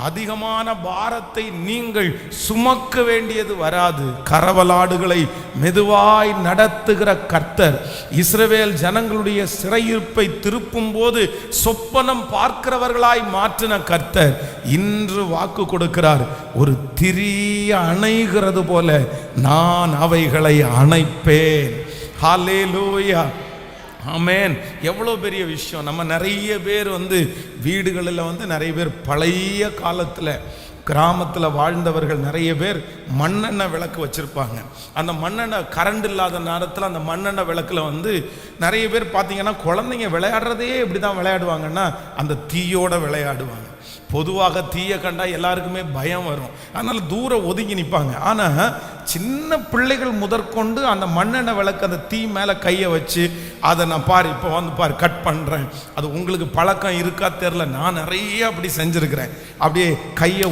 அதிகமான பாரத்தை நீங்கள் சுமக்க வேண்டியது வராது. கரவலாடுகளை மெதுவாய் நடத்துகிற கர்த்தர் இஸ்ரவேல் ஜனங்களுடைய சிறையிருப்பை திருப்பும் போது சொப்பனம் பார்க்கிறவர்களாய் மாற்றின கர்த்தர் இன்று வாக்கு கொடுக்கிறார், ஒரு திரிய அணைகிறது போல நான் அவைகளை அணைப்பேன். ஹல்லேலூயா, ஆமென். எவ்வளோ பெரிய விஷயம். நம்ம நிறைய பேர் வீடுகளில் நிறைய பேர் பழைய காலத்தில் கிராமத்தில் வாழ்ந்தவர்கள் நிறைய பேர் மண்ணெண்ணெய் விளக்கு வச்சுருப்பாங்க. அந்த மண்ணெண்ணெய் கரண்ட் இல்லாத நேரத்தில் அந்த மண்ணெண்ணெய் விளக்கில் நிறைய பேர் பார்த்தீங்கன்னா குழந்தைங்க விளையாடுறதே எப்படி தான் விளையாடுவாங்கன்னா அந்த தீயோடு விளையாடுவாங்க. பொதுவாக தீயை கண்டா எல்லாருக்குமே பயம் வரும், அதனால் தூரம் ஒதுங்கி நிற்பாங்க. ஆனால் சின்ன பிள்ளைகள் முதற்கொண்டு அந்த மண்ணெண்ணெய் விளக்கு அந்த தீ மேலே கையை வச்சு அதை நான் பாரு, இப்போ பாரு கட் பண்ணுறேன், அது உங்களுக்கு பழக்கம் இருக்கா தெரில, நான் நிறைய அப்படி செஞ்சுருக்கிறேன், அப்படியே கையை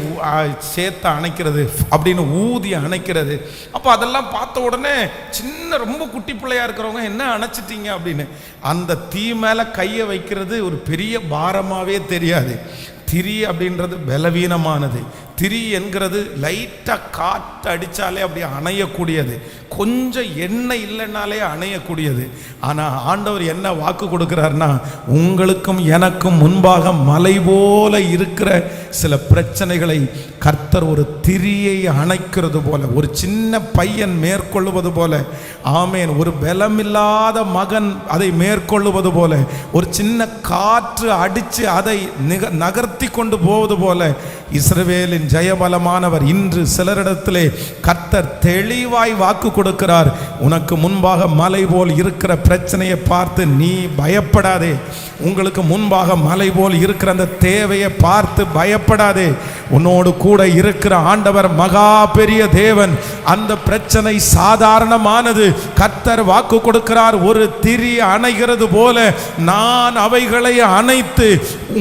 சேர்த்து அணைக்கிறது, அப்படின்னு ஊதி அணைக்கிறது. அப்போ அதெல்லாம் பார்த்த உடனே சின்ன ரொம்ப குட்டி பிள்ளையாக இருக்கிறவங்க என்ன அணைச்சிட்டீங்க அப்படின்னு அந்த தீ மேலே கையை வைக்கிறது ஒரு பெரிய பாரமாகவே தெரியாது. திரி அப்படின்றது பலவீனமானது. திரி என்கிறது லைட்டாக காற்று அடித்தாலே அப்படி அணையக்கூடியது, கொஞ்சம் எண்ணெய் இல்லைன்னாலே அணையக்கூடியது. ஆனால் ஆண்டவர் என்ன வாக்கு கொடுக்கிறார்னா, உங்களுக்கும் எனக்கும் முன்பாக மலை போல இருக்கிற சில பிரச்சனைகளை கர்த்தர் ஒரு திரியை அணைக்கிறது போல, ஒரு சின்ன பையன் மேற்கொள்ளுவது போல, ஆமேன், ஒரு பலமில்லாத மகன் அதை மேற்கொள்ளுவது போல, ஒரு சின்ன காற்று அடித்து அதை நகர்த்தி கொண்டு போவது போல இஸ்ரவேலின் ஜெயபலமானவர். இன்று சிலரிடத்திலே கர்த்தர் தெளிவாய் வாக்கு கொடுக்கிறார். உனக்கு முன்பாக மலை போல் இருக்கிற பிரச்சனையை பார்த்து நீ பயப்படாதே. உங்களுக்கு முன்பாக மலை போல் இருக்கிற அந்த தேவையை பார்த்து பயப்படாதே. உன்னோடு கூட இருக்கிற ஆண்டவர் மகா பெரிய தேவன். அந்த பிரச்சனை சாதாரணமானது. கர்த்தர் வாக்கு கொடுக்கிறார், ஒரு திரி அணைகிறது போல நான் அவைகளை அணைத்து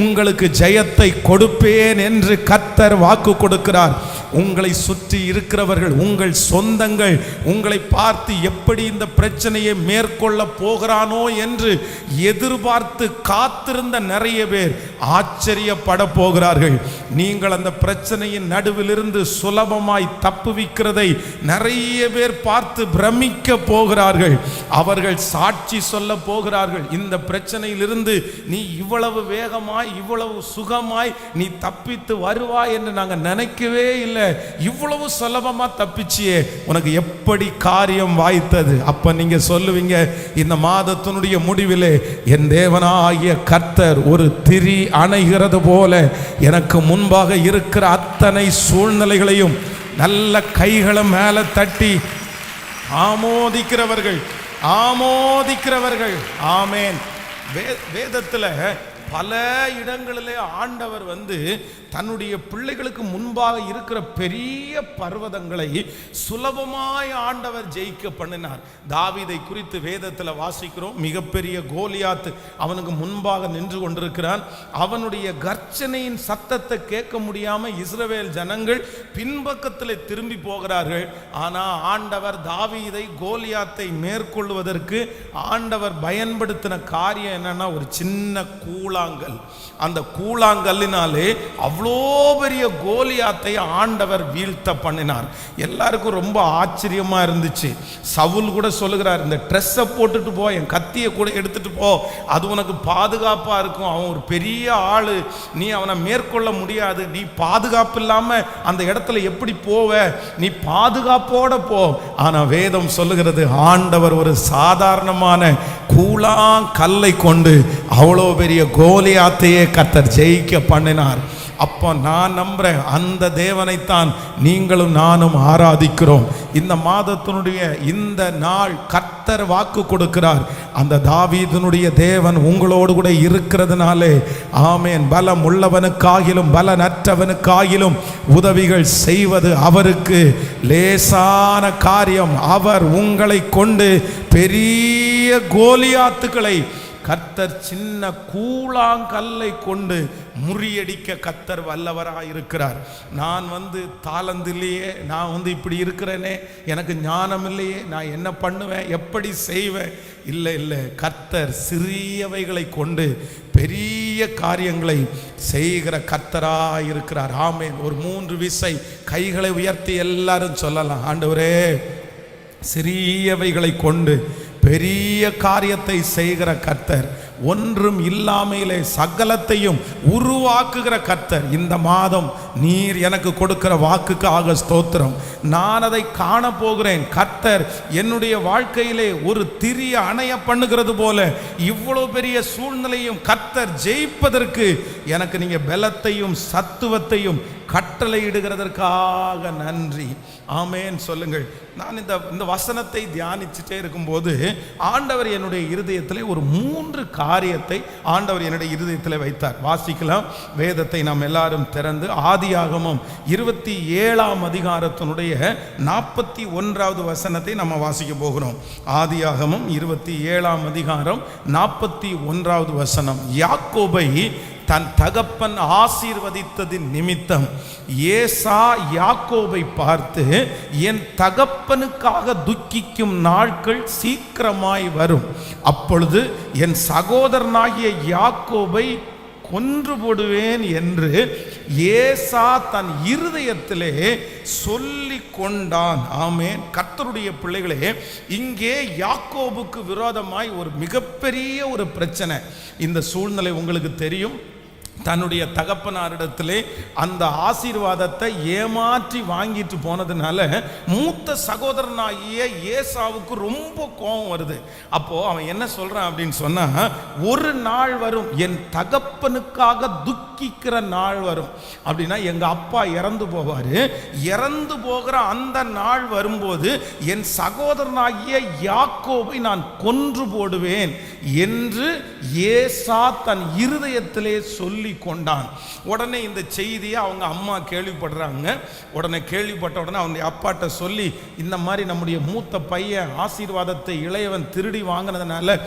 உங்களுக்கு ஜெயத்தை கொடுப்பேன் என்று கர்த்தர் வாக்கு கொடுக்கிறார். உங்களை சுற்றி இருக்கிறவர்கள், உங்கள் சொந்தங்கள் உங்களை பார்த்து எப்படி இந்த பிரச்சனையை மேற்கொள்ள போகிறானோ என்று எதிர்பார்த்து காத்திருந்த நிறைய பேர் ஆச்சரியப்பட போகிறார்கள். நீங்கள் அந்த பிரச்சனையின் நடுவிலிருந்து சுலபமாய் தப்புவிக்கிறதை நிறைய பேர் பார்த்து பிரமிக்க போகிறார்கள். அவர்கள் சாட்சி சொல்ல போகிறார்கள், இந்த பிரச்சனையிலிருந்து நீ இவ்வளவு வேகமாய் இவ்வளவு சுகமாய் நீ தப்பித்து வருவாய் என்று நாங்கள் நினைக்கவே இல்லை. இவ்வளவு சுலபமா தப்பிச்சியே, உனக்கு எப்படி காரியம் வாய்த்தது? அப்ப நீங்க சொல்லுவீங்க, இந்த மாதத்தினுடைய முடிவிலே என் தேவனாகிய கர்த்தர் ஒரு திரி அணைகிறது போல எனக்கு முன்பாக இருக்கிற அத்தனை சூழ்நிலைகளையும் நல்ல கைகளை மேல தட்டி ஆமோதிக்கிறவர்கள். ஆமேன். வேதத்துல பல இடங்களிலே ஆண்டவர் தன்னுடைய பிள்ளைகளுக்கு முன்பாக இருக்கிற பெரிய பர்வதங்களை சுலபமாய் ஆண்டவர் ஜெயிக்க பண்ணினார். தாவீதை குறித்து வேதத்தில் வாசிக்கிறோம். மிகப்பெரிய கோலியாத் அவனுக்கு முன்பாக நின்று கொண்டிருக்கிறான். அவனுடைய கர்ச்சனையின் சத்தத்தை கேட்க முடியாம இஸ்ரவேல் ஜனங்கள் பின்பக்கத்தில் திரும்பி போகிறார்கள். ஆனால் ஆண்டவர் தாவீதை கோலியாத்தை மேற்கொள்வதற்கு ஆண்டவர் பயன்படுத்தின காரியம் என்னன்னா, ஒரு சின்ன கூழாங்கல். அந்த கூழாங்கல்லினாலே அவ்வளோ பெரிய கோலியாத்தை ஆண்டவர் வீழ்த்த பண்ணினார். எல்லாருக்கும் ரொம்ப ஆச்சரியமா இருந்துச்சு. சவுல் கூட சொல்லுகிறார், இந்த ட்ரெஸ்ஸை போட்டுட்டு போ, என் கத்தியை கூட எடுத்துட்டு போ, அது உனக்கு பாதுகாப்பா இருக்கும். அவன் ஒரு பெரிய ஆளு, நீ அவனை மேற்கொள்ள முடியாது. நீ பாதுகாப்பு இல்லாம அந்த இடத்துல எப்படி போவ? நீ பாதுகாப்போட போ. ஆனா வேதம் சொல்லுகிறது, ஆண்டவர் ஒரு சாதாரணமான கூழாங்கல்லை கொண்டு அவ்வளோ பெரிய கோலியாத்தையே கர்த்தர் ஜெயிக்க பண்ணினார். அப்போ நான் நம்புறேன், அந்த தேவனைத்தான் நீங்களும் நானும் ஆராதிக்கிறோம். இந்த மாதத்தினுடைய இந்த நாள் கர்த்தர் வாக்கு கொடுக்கிறார். அந்த தாவீதினுடைய தேவன் உங்களோடு கூட இருக்கிறதுனாலே ஆமேன், பலம் உள்ளவனுக்காகிலும் பலனற்றவனுக்காகிலும் உதவிகள் செய்வது அவருக்கு லேசான காரியம். அவர் உங்களை கொண்டு பெரிய கோலியாத்துக்களை கர்த்தர் சின்ன கூழாங்கல்லை கொண்டு முறியடிக்க கர்த்தர் வல்லவராயிருக்கிறார். நான் தாளந்தில்லையே, நான் இப்படி இருக்கிறேனே, எனக்கு ஞானம் இல்லையே, நான் என்ன பண்ணுவேன், எப்படி செய்வேன்? இல்லை, கர்த்தர் சிறியவைகளை கொண்டு பெரிய காரியங்களை செய்கிற கர்த்தராயிருக்கிறார். ஆமென். ஒரு 3 விசை கைகளை உயர்த்தி எல்லாரும் சொல்லலாம், ஆண்டவரே, சிறியவைகளை கொண்டு பெரிய காரியத்தை செய்கிற கர்த்தர், ஒன்றும் இல்லாமையிலே சகலத்தையும் உருவாக்குகிற கர்த்தர். இந்த மாதம் நீர் எனக்கு கொடுக்கிற வாக்குக்காக ஸ்தோத்திரம். நான் அதை காண போகிறேன். கர்த்தர் என்னுடைய வாழ்க்கையிலே ஒரு திரி அணைய பண்ணுகிறது போல இவ்வளவு பெரிய சூழ்நிலையும் கர்த்தர் ஜெயிப்பதற்கு எனக்கு நீங்க பலத்தையும் சத்துவத்தையும் கட்டளையிடுகிறதற்காக நன்றி. ஆமேன் சொல்லுங்கள். நான் இந்த வசனத்தை தியானிச்சுட்டே இருக்கும்போது ஆண்டவர் என்னுடைய இருதயத்தில் ஒரு 3 காரியத்தை ஆண்டவர் என்னுடைய இருதயத்தில் வைத்தார். வாசிக்கலாம். வேதத்தை நாம் எல்லாரும் திறந்து ஆதியாகமம் 27ஆம் அதிகாரத்தினுடைய 41வது வசனத்தை நம்ம வாசிக்க போகிறோம். ஆதியாகமம் 27ஆம் அதிகாரம் 41வது வசனம். யாக்கோபை தன் தகப்பன் ஆசீர்வதித்ததின் நிமித்தம் ஏசா யாக்கோபை பார்த்து, என் தகப்பனுக்காக துக்கிக்கும் நாட்கள் சீக்கிரமாய் வரும், அப்பொழுது என் சகோதரனாகிய யாக்கோபை கொன்று போடுவேன் என்று ஏசா தன் இருதயத்திலே சொல்லி கொண்டான். ஆமென். கர்த்தருடைய பிள்ளைகளே, இங்கே யாக்கோபுக்கு விரோதமாய் ஒரு மிகப்பெரிய ஒரு பிரச்சனை. இந்த சூழ்நிலை உங்களுக்கு தெரியும். தன்னுடைய தகப்பனாரிடத்திலே அந்த ஆசீர்வாதத்தை ஏமாற்றி வாங்கிட்டு போனதுனால மூத்த சகோதரனாகிய ஏசாவுக்கு ரொம்ப கோபம் வருது. அப்போ அவன் என்ன சொல்றான் அப்படின்னு சொன்னா, ஒரு நாள் வரும் என் தகப்பனுக்காக துக்கி துக்கிக்கிற நாள் வரும். அப்படின்னா எங்கள் அப்பா இறந்து போவார். இறந்து போகிற அந்த நாள் வரும்போது என் சகோதரனாகிய யாக்கோபை நான் கொன்று போடுவேன் என்று ஏசா தன் இருதயத்திலே சொல்லி கொண்டான். உடனே இந்த செய்தியை அவங்க அம்மா கேள்விப்படுறாங்க. உடனே கேள்விப்பட்ட உடனே அவங்க அப்பாட்ட சொல்லி, இந்த மாதிரி நம்முடைய மூத்த பையன் ஆசீர்வாதத்தை இளையவன் திருடி வாங்கினதுனால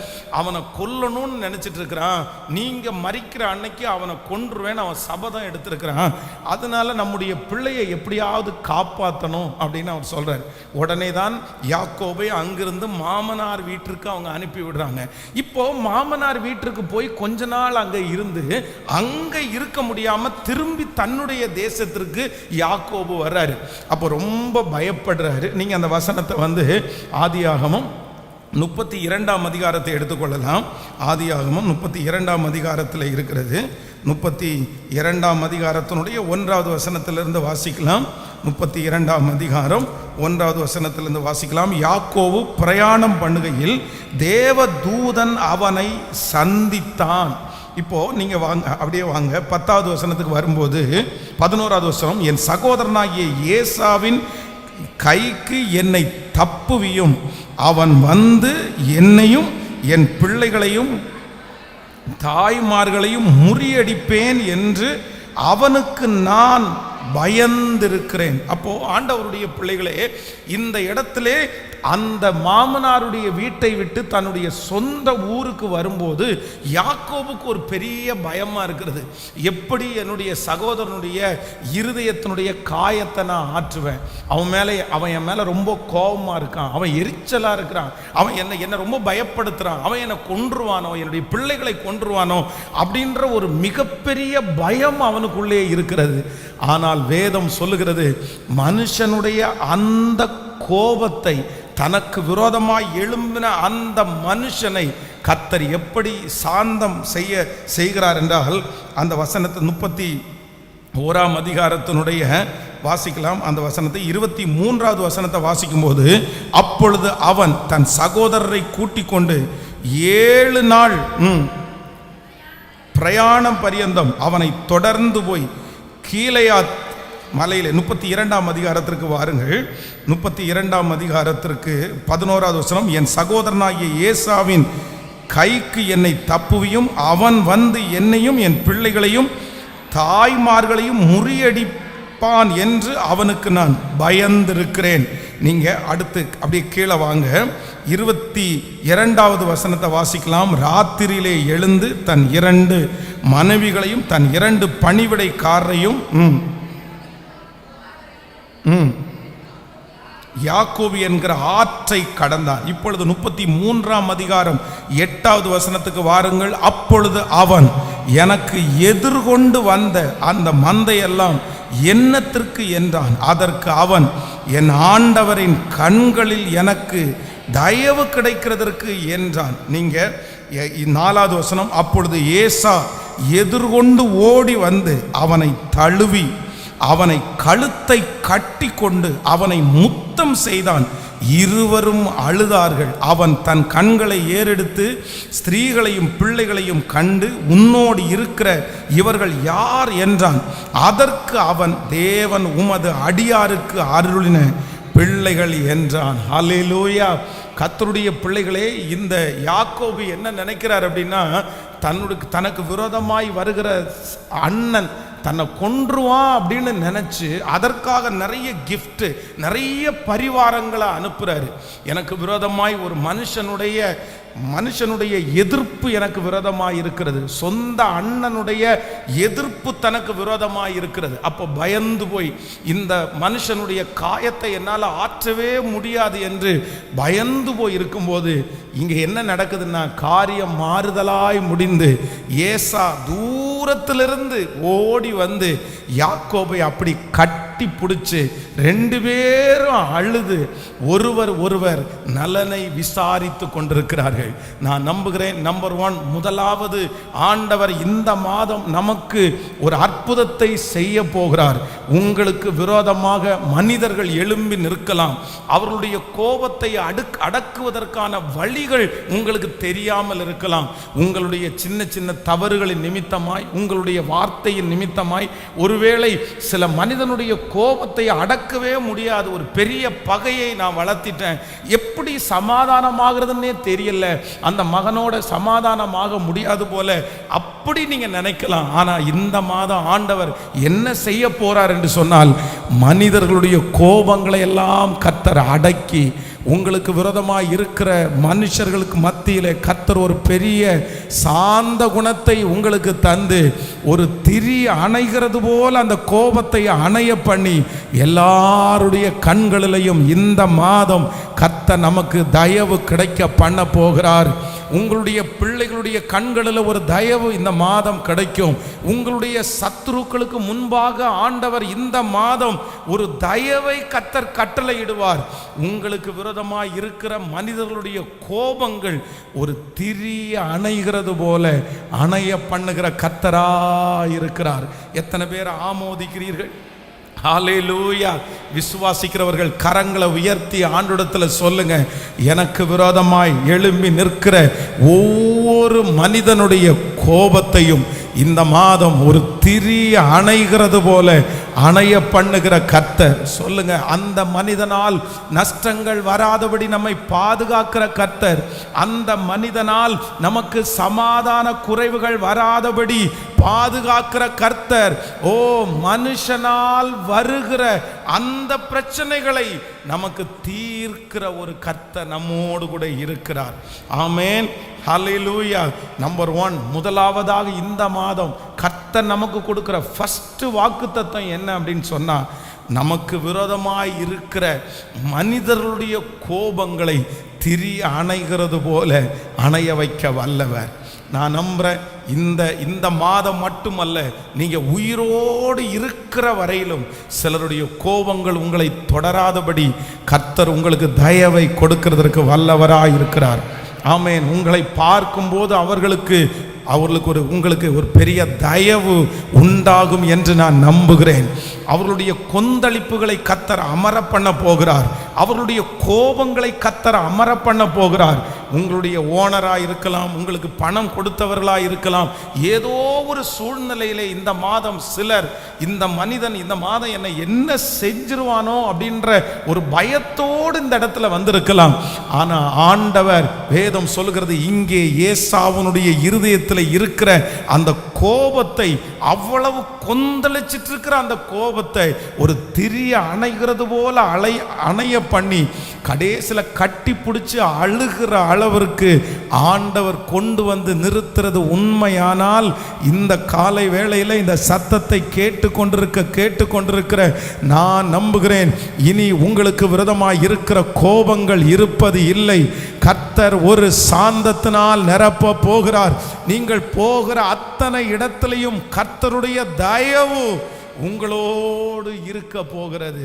அவனை கொல்லணும்னு நினைச்சிட்டு இருக்கிறான், நீங்க மரிக்கிற அன்னைக்கு அவனை கொன்றுவேன் அவன் சபதம் எடுத்திருக்கிறான், அதனால நம்முடைய பிள்ளையை எப்படியாவது காப்பாற்றணும் அப்படின்னு அவர் சொல்றார். உடனே தான் யாக்கோபை அங்கிருந்து மாமனார் வீட்டிற்கு அவங்க அனுப்பி விடுறாங்க. இப்போ மாமனார் வீட்டிற்கு போய் கொஞ்ச நாள் அங்க இருந்து அங்க இருக்க முடியாம திரும்பி தன்னுடைய தேசத்திற்கு யாக்கோபு வர்றாரு. அப்போ ரொம்ப பயப்படுறாரு. நீங்க அந்த வசனத்தை ஆதியாகமம் 32ஆம் அதிகாரத்தை எடுத்துக்கொள்ளலாம். ஆதியாகமம் 32ஆம் அதிகாரத்தில் இருக்கிறது. 32ஆம் அதிகாரத்தினுடைய 1வது வசனத்திலிருந்து வாசிக்கலாம். 32ஆம் அதிகாரம் 1வது வசனத்திலிருந்து வாசிக்கலாம். யாக்கோபு பிரயாணம் பண்ணுகையில் தேவதூதன் அவனை சந்தித்தான். இப்போ நீங்க வாங்க, அப்படியே வாங்க 10வது வசனத்துக்கு வரும்போது 11வது வசனம், என் சகோதரனாகிய ஏசாவின் கைக்கு என்னை தப்புவியும், அவன் வந்து என்னையும் என் பிள்ளைகளையும் தாய்மார்களையும் முறியடிப்பேன் என்று அவனுக்கு நான் பயந்திருக்கிறேன். அப்போ ஆண்டவருடைய பிள்ளைகளே, இந்த இடத்திலே அந்த மாமனாருடைய வீட்டை விட்டு தன்னுடைய சொந்த ஊருக்கு வரும்போது யாக்கோபுக்கு ஒரு பெரிய பயமா இருக்கிறது. எப்படி என்னுடைய சகோதரனுடைய இருதயத்தினுடைய காயத்தை நான் ஆற்றுவேன்? அவன் என் மேல ரொம்ப கோபமா இருக்கான், அவன் எரிச்சலா இருக்கிறான், அவன் என்ன ரொம்ப பயப்படுத்துறான், அவன் என்னை கொன்றுவானோ, என்னுடைய பிள்ளைகளை கொன்றுவானோ அப்படின்ற ஒரு மிகப்பெரிய பயம் அவனுக்குள்ளே இருக்கிறது. ஆனால் வேதம் சொல்லுகிறது, மனுஷனுடைய அந்த கோபத்தை, தனக்கு விரோதமாய் எழும்பின அந்த மனுஷனை கர்த்தர் எப்படி சாந்தம் செய்கிறார் என்றால், அந்த வசனத்தை 31ஆம் அதிகாரத்தினுடைய வாசிக்கலாம். அந்த வசனத்தை 23வது வசனத்தை வாசிக்கும் போது, அப்பொழுது அவன் தன் சகோதரரை கூட்டிக் கொண்டு 7 நாள் பிரயாணம் பரியந்தம் அவனை தொடர்ந்து போய் கீலேயாத் மலையிலே 32ஆம் அதிகாரத்திற்கு வாருங்கள். 32ஆம் அதிகாரத்திற்கு 11வது வசனம், என் சகோதரனாகிய ஏசாவின் கைக்கு என்னை தப்புவியும், அவன் வந்து என்னையும் என் பிள்ளைகளையும் தாய்மார்களையும் முறியடிப்பான் என்று அவனுக்கு நான் பயந்திருக்கிறேன். நீங்க அடுத்து அப்படியே கீழே வாங்க, 22வது வசனத்தை வாசிக்கலாம். ராத்திரியிலே எழுந்து தன் 2 மனைவிகளையும் தன் 2 பணிவிடைக்காரரையும் யாக்கோபு என்கிற ஆற்றை கடந்தான். இப்பொழுது 33ஆம் அதிகாரம் 8வது வசனத்துக்கு வாருங்கள். அப்பொழுது அவன், எனக்கு எதிர்கொண்டு வந்த அந்த மந்தையெல்லாம் என்னத்திற்கு என்றான். அதற்கு அவன், என் ஆண்டவரின் கண்களில் எனக்கு தயவு கிடைக்கிறதற்கு என்றான். நீங்க 4வது வசனம், அப்பொழுது ஏசா எதிர்கொண்டு ஓடி வந்து அவனை தழுவி அவனை கழுத்தை கட்டி கொண்டு அவனை முத்தம் செய்தான். இருவரும் அழுதார்கள். அவன் தன் கண்களை ஏறெடுத்து ஸ்திரீகளையும் பிள்ளைகளையும் கண்டு, உன்னோடு இருக்கிற இவர்கள் யார் என்றான். அதற்கு அவன், தேவன் உமது அடியாருக்கு அருளின பிள்ளைகள் என்றான். ஹல்லேலூயா. கர்த்தருடைய பிள்ளைகளே, இந்த யாக்கோபு என்ன நினைக்கிறார் அப்படின்னா, தனக்கு விரோதமாய் வருகிற அண்ணன் தன்னை கொன்றுவான் அப்படின்னு நினைச்சு அதற்காக நிறைய கிஃப்ட், நிறைய பரிவாரங்களை அனுப்புறாரு. எனக்கு விரோதமாய் ஒரு மனுஷனுடைய எதிர்ப்பு எனக்கு விரோதமாய் இருக்கிறது, சொந்த அண்ணனுடைய எதிர்ப்பு தனக்கு விரோதமாய் இருக்கிறது. அப்போ பயந்து போய், இந்த மனுஷனுடைய காயத்தை என்னால் ஆற்றவே முடியாது என்று பயந்து போய் இருக்கும்போது இங்கே என்ன நடக்குதுன்னா, காரியம் மாறுதலாய் முடிந்து ஏசா தூரத்திலிருந்து ஓடி வந்து யாக்கோபை அப்படி கட்டி கட்டி பிடிச்சி 2 பேரும் அழுது ஒருவர் நலனை விசாரித்து கொண்டிருக்கிறார்கள். நான் நம்புகிறேன், நம்பர் 1, முதலாவது ஆண்டவர் இந்த மாதம் நமக்கு ஒரு அற்புதத்தை செய்ய போகிறார். உங்களுக்கு விரோதமாக மனிதர்கள் எழும்பி நிற்கலாம். அவர்களுடைய கோபத்தை அடக்குவதற்கான வழிகள் உங்களுக்கு தெரியாமல் இருக்கலாம். உங்களுடைய சின்ன சின்ன தவறுகளின் நிமித்தமாய், உங்களுடைய வார்த்தையின் நிமித்தமாய், ஒருவேளை சில மனிதனுடைய கோபத்தை அடக்கவே முடியாது. ஒரு பெரிய பகையை நான் வளர்த்திட்டேன், எப்படி சமாதானமாகிறதுன்னே தெரியல, அந்த மகனோட சமாதானமாக முடியாது போல அப்படி நீங்க நினைக்கலாம். ஆனா இந்த மாதம் ஆண்டவர் என்ன செய்ய போறார் என்று சொன்னால், மனிதர்களுடைய கோபங்களை எல்லாம் கர்த்தர் அடக்கி உங்களுக்கு விரோதமாக இருக்கிற மனுஷர்களுக்கு மத்தியிலே கர்த்தர் ஒரு பெரிய சாந்த குணத்தை உங்களுக்கு தந்து ஒரு திரி அணைகிறது போல அந்த கோபத்தை அணைய பண்ணி எல்லாருடைய கண்களிலையும் இந்த மாதம் கர்த்தர் நமக்கு தயவு கிடைக்க பண்ண போகிறார். உங்களுடைய பிள்ளைகளுடைய கண்களில் ஒரு தயவு இந்த மாதம் கிடைக்கும். உங்களுடைய சத்துருக்களுக்கு முன்பாக ஆண்டவர் இந்த மாதம் ஒரு தயவை கர்த்தர் கட்டளையிடுவார். உங்களுக்கு விரோதமாய் இருக்கிற மனிதர்களுடைய கோபங்கள் ஒரு திரி அணைகிறது போல அணைய பண்ணுகிற கர்த்தராய் இருக்கிறார். எத்தனை பேர் ஆமோதிக்கிறீர்கள்? ஹல்லேலூயா. விசுவாசிக்கிறவர்கள் கரங்களை உயர்த்தி ஆண்டவரிடத்தில் சொல்லுங்க, எனக்கு விரோதமாய் எழும்பி நிற்கிற ஒவ்வொரு மனிதனுடைய கோபத்தையும் இந்த மாதம் ஒரு திரி அணைகிறது போல அணைய பண்ணுகிற கர்த்தர். சொல்லுங்க, அந்த மனிதனால் நஷ்டங்கள் வராதபடி நம்மை பாதுகாக்கிற கர்த்தர், அந்த மனிதனால் நமக்கு சமாதான குறைவுகள் வராதபடி பாதுகாக்கிற கர்த்தர். ஓ, மனுஷனால் வருகிற அந்த பிரச்சனைகளை நமக்கு தீர்க்கிற ஒரு கர்த்தர் நம்மோடு கூட இருக்கிறார். ஆமென், ஹல்லேலூயா. நம்பர் 1, முதலாவதாக இந்த மாதம் கர்த்தர் நமக்கு கொடுக்கிற ஃபர்ஸ்ட் வாக்குத்தத்தம் என்ன அப்படின்னு சொன்னா, நமக்கு விரோதமாய் இருக்கிற மனிதர்களுடைய கோபங்களை திரி அணைகிறது போல அணைய வைக்க வல்லவர். நான் நம்புறேன், இந்த மாதம் மட்டுமல்ல, நீங்க உயிரோடு இருக்கிற வரையிலும் சிலருடைய கோபங்கள் உங்களை தொடராதபடி கர்த்தர் உங்களுக்கு தயவை கொடுக்கிறதற்கு வல்லவராய் இருக்கிறார். ஆமென். உங்களை பார்க்கும்போது உங்களுக்கு ஒரு பெரிய தயவு உண்டாகும் என்று நான் நம்புகிறேன். அவர்களுடைய கொந்தளிப்புகளை கர்த்தர் அமர பண்ண போகிறார். அவர்களுடைய கோபங்களை கர்த்தர் அமர பண்ண போகிறார். உங்களுடைய ஓனராக இருக்கலாம், உங்களுக்கு பணம் கொடுத்தவர்களாக இருக்கலாம். ஏதோ ஒரு சூழ்நிலையிலே இந்த மாதம் சிலர் இந்த மனிதன் இந்த மாதம் என்ன செஞ்சிருவானோ அப்படின்ற ஒரு பயத்தோடு இந்த இடத்துல வந்திருக்கலாம். ஆனால் ஆண்டவர் வேதம் சொல்கிறது, இங்கே ஏசாவுனுடைய இருதயத்தில் இருக்கிற அந்த கோபத்தை, அவ்வளவு கொந்தளிச்சிட்டு இருக்கிற அந்த கோபத்தை ஒரு திரிய அணைகிறது போல அணைய பண்ணி கடைசியில் கட்டி பிடிச்சி அழுகிற அளவிற்கு ஆண்டவர் கொண்டு வந்து நிறுத்துறது உண்மையானால், இந்த காலை வேளையில் இந்த சத்தத்தை கேட்டுக்கொண்டிருக்கிற நான் நம்புகிறேன், இனி உங்களுக்கு விரோதமாய் இருக்கிற கோபங்கள் இருப்பது இல்லை. கர்த்தர் ஒரு சாந்தத்தினால் நிரப்ப போகிறார். நீங்கள் போகிற அத்தனை இடத்திலையும் கர்த்தருடைய தயவு உங்களோடு இருக்க போகிறது.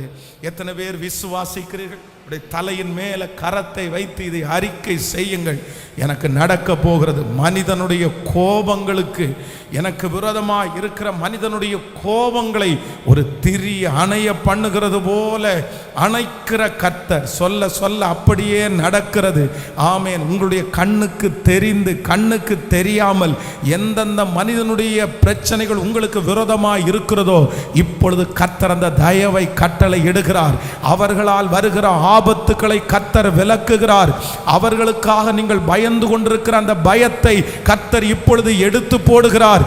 எத்தனை பேர் விசுவாசிக்கிறீர்கள்? தலையின் மேல கரத்தை வைத்து இதை அறிக்கை செய்யுங்கள். எனக்கு நடக்க போகிறது. மனிதனுடைய கோபங்களுக்கு, எனக்கு விரோதமாக இருக்கிற மனிதனுடைய கோபங்களை ஒரு திரி அணைய பண்ணுகிறது போல அணைக்கிற கர்த்தர். சொல்ல சொல்ல அப்படியே நடக்கிறது. ஆமென். உங்களுடைய கண்ணுக்கு தெரிந்து கண்ணுக்கு தெரியாமல் எந்தெந்த மனிதனுடைய பிரச்சனைகள் உங்களுக்கு விரோதமாக இருக்கிறதோ, இப்பொழுது கர்த்தர் அந்த தயவை கட்டளை இடுகிறார். அவர்களால் வருகிற ஆபத்துக்களை கர்த்தர் விலக்குகிறார். அவர்களுக்காக நீங்கள் பயந்து கொண்டிருக்கிற அந்த பயத்தை கர்த்தர் இப்பொழுது எடுத்து போடுகிறார்.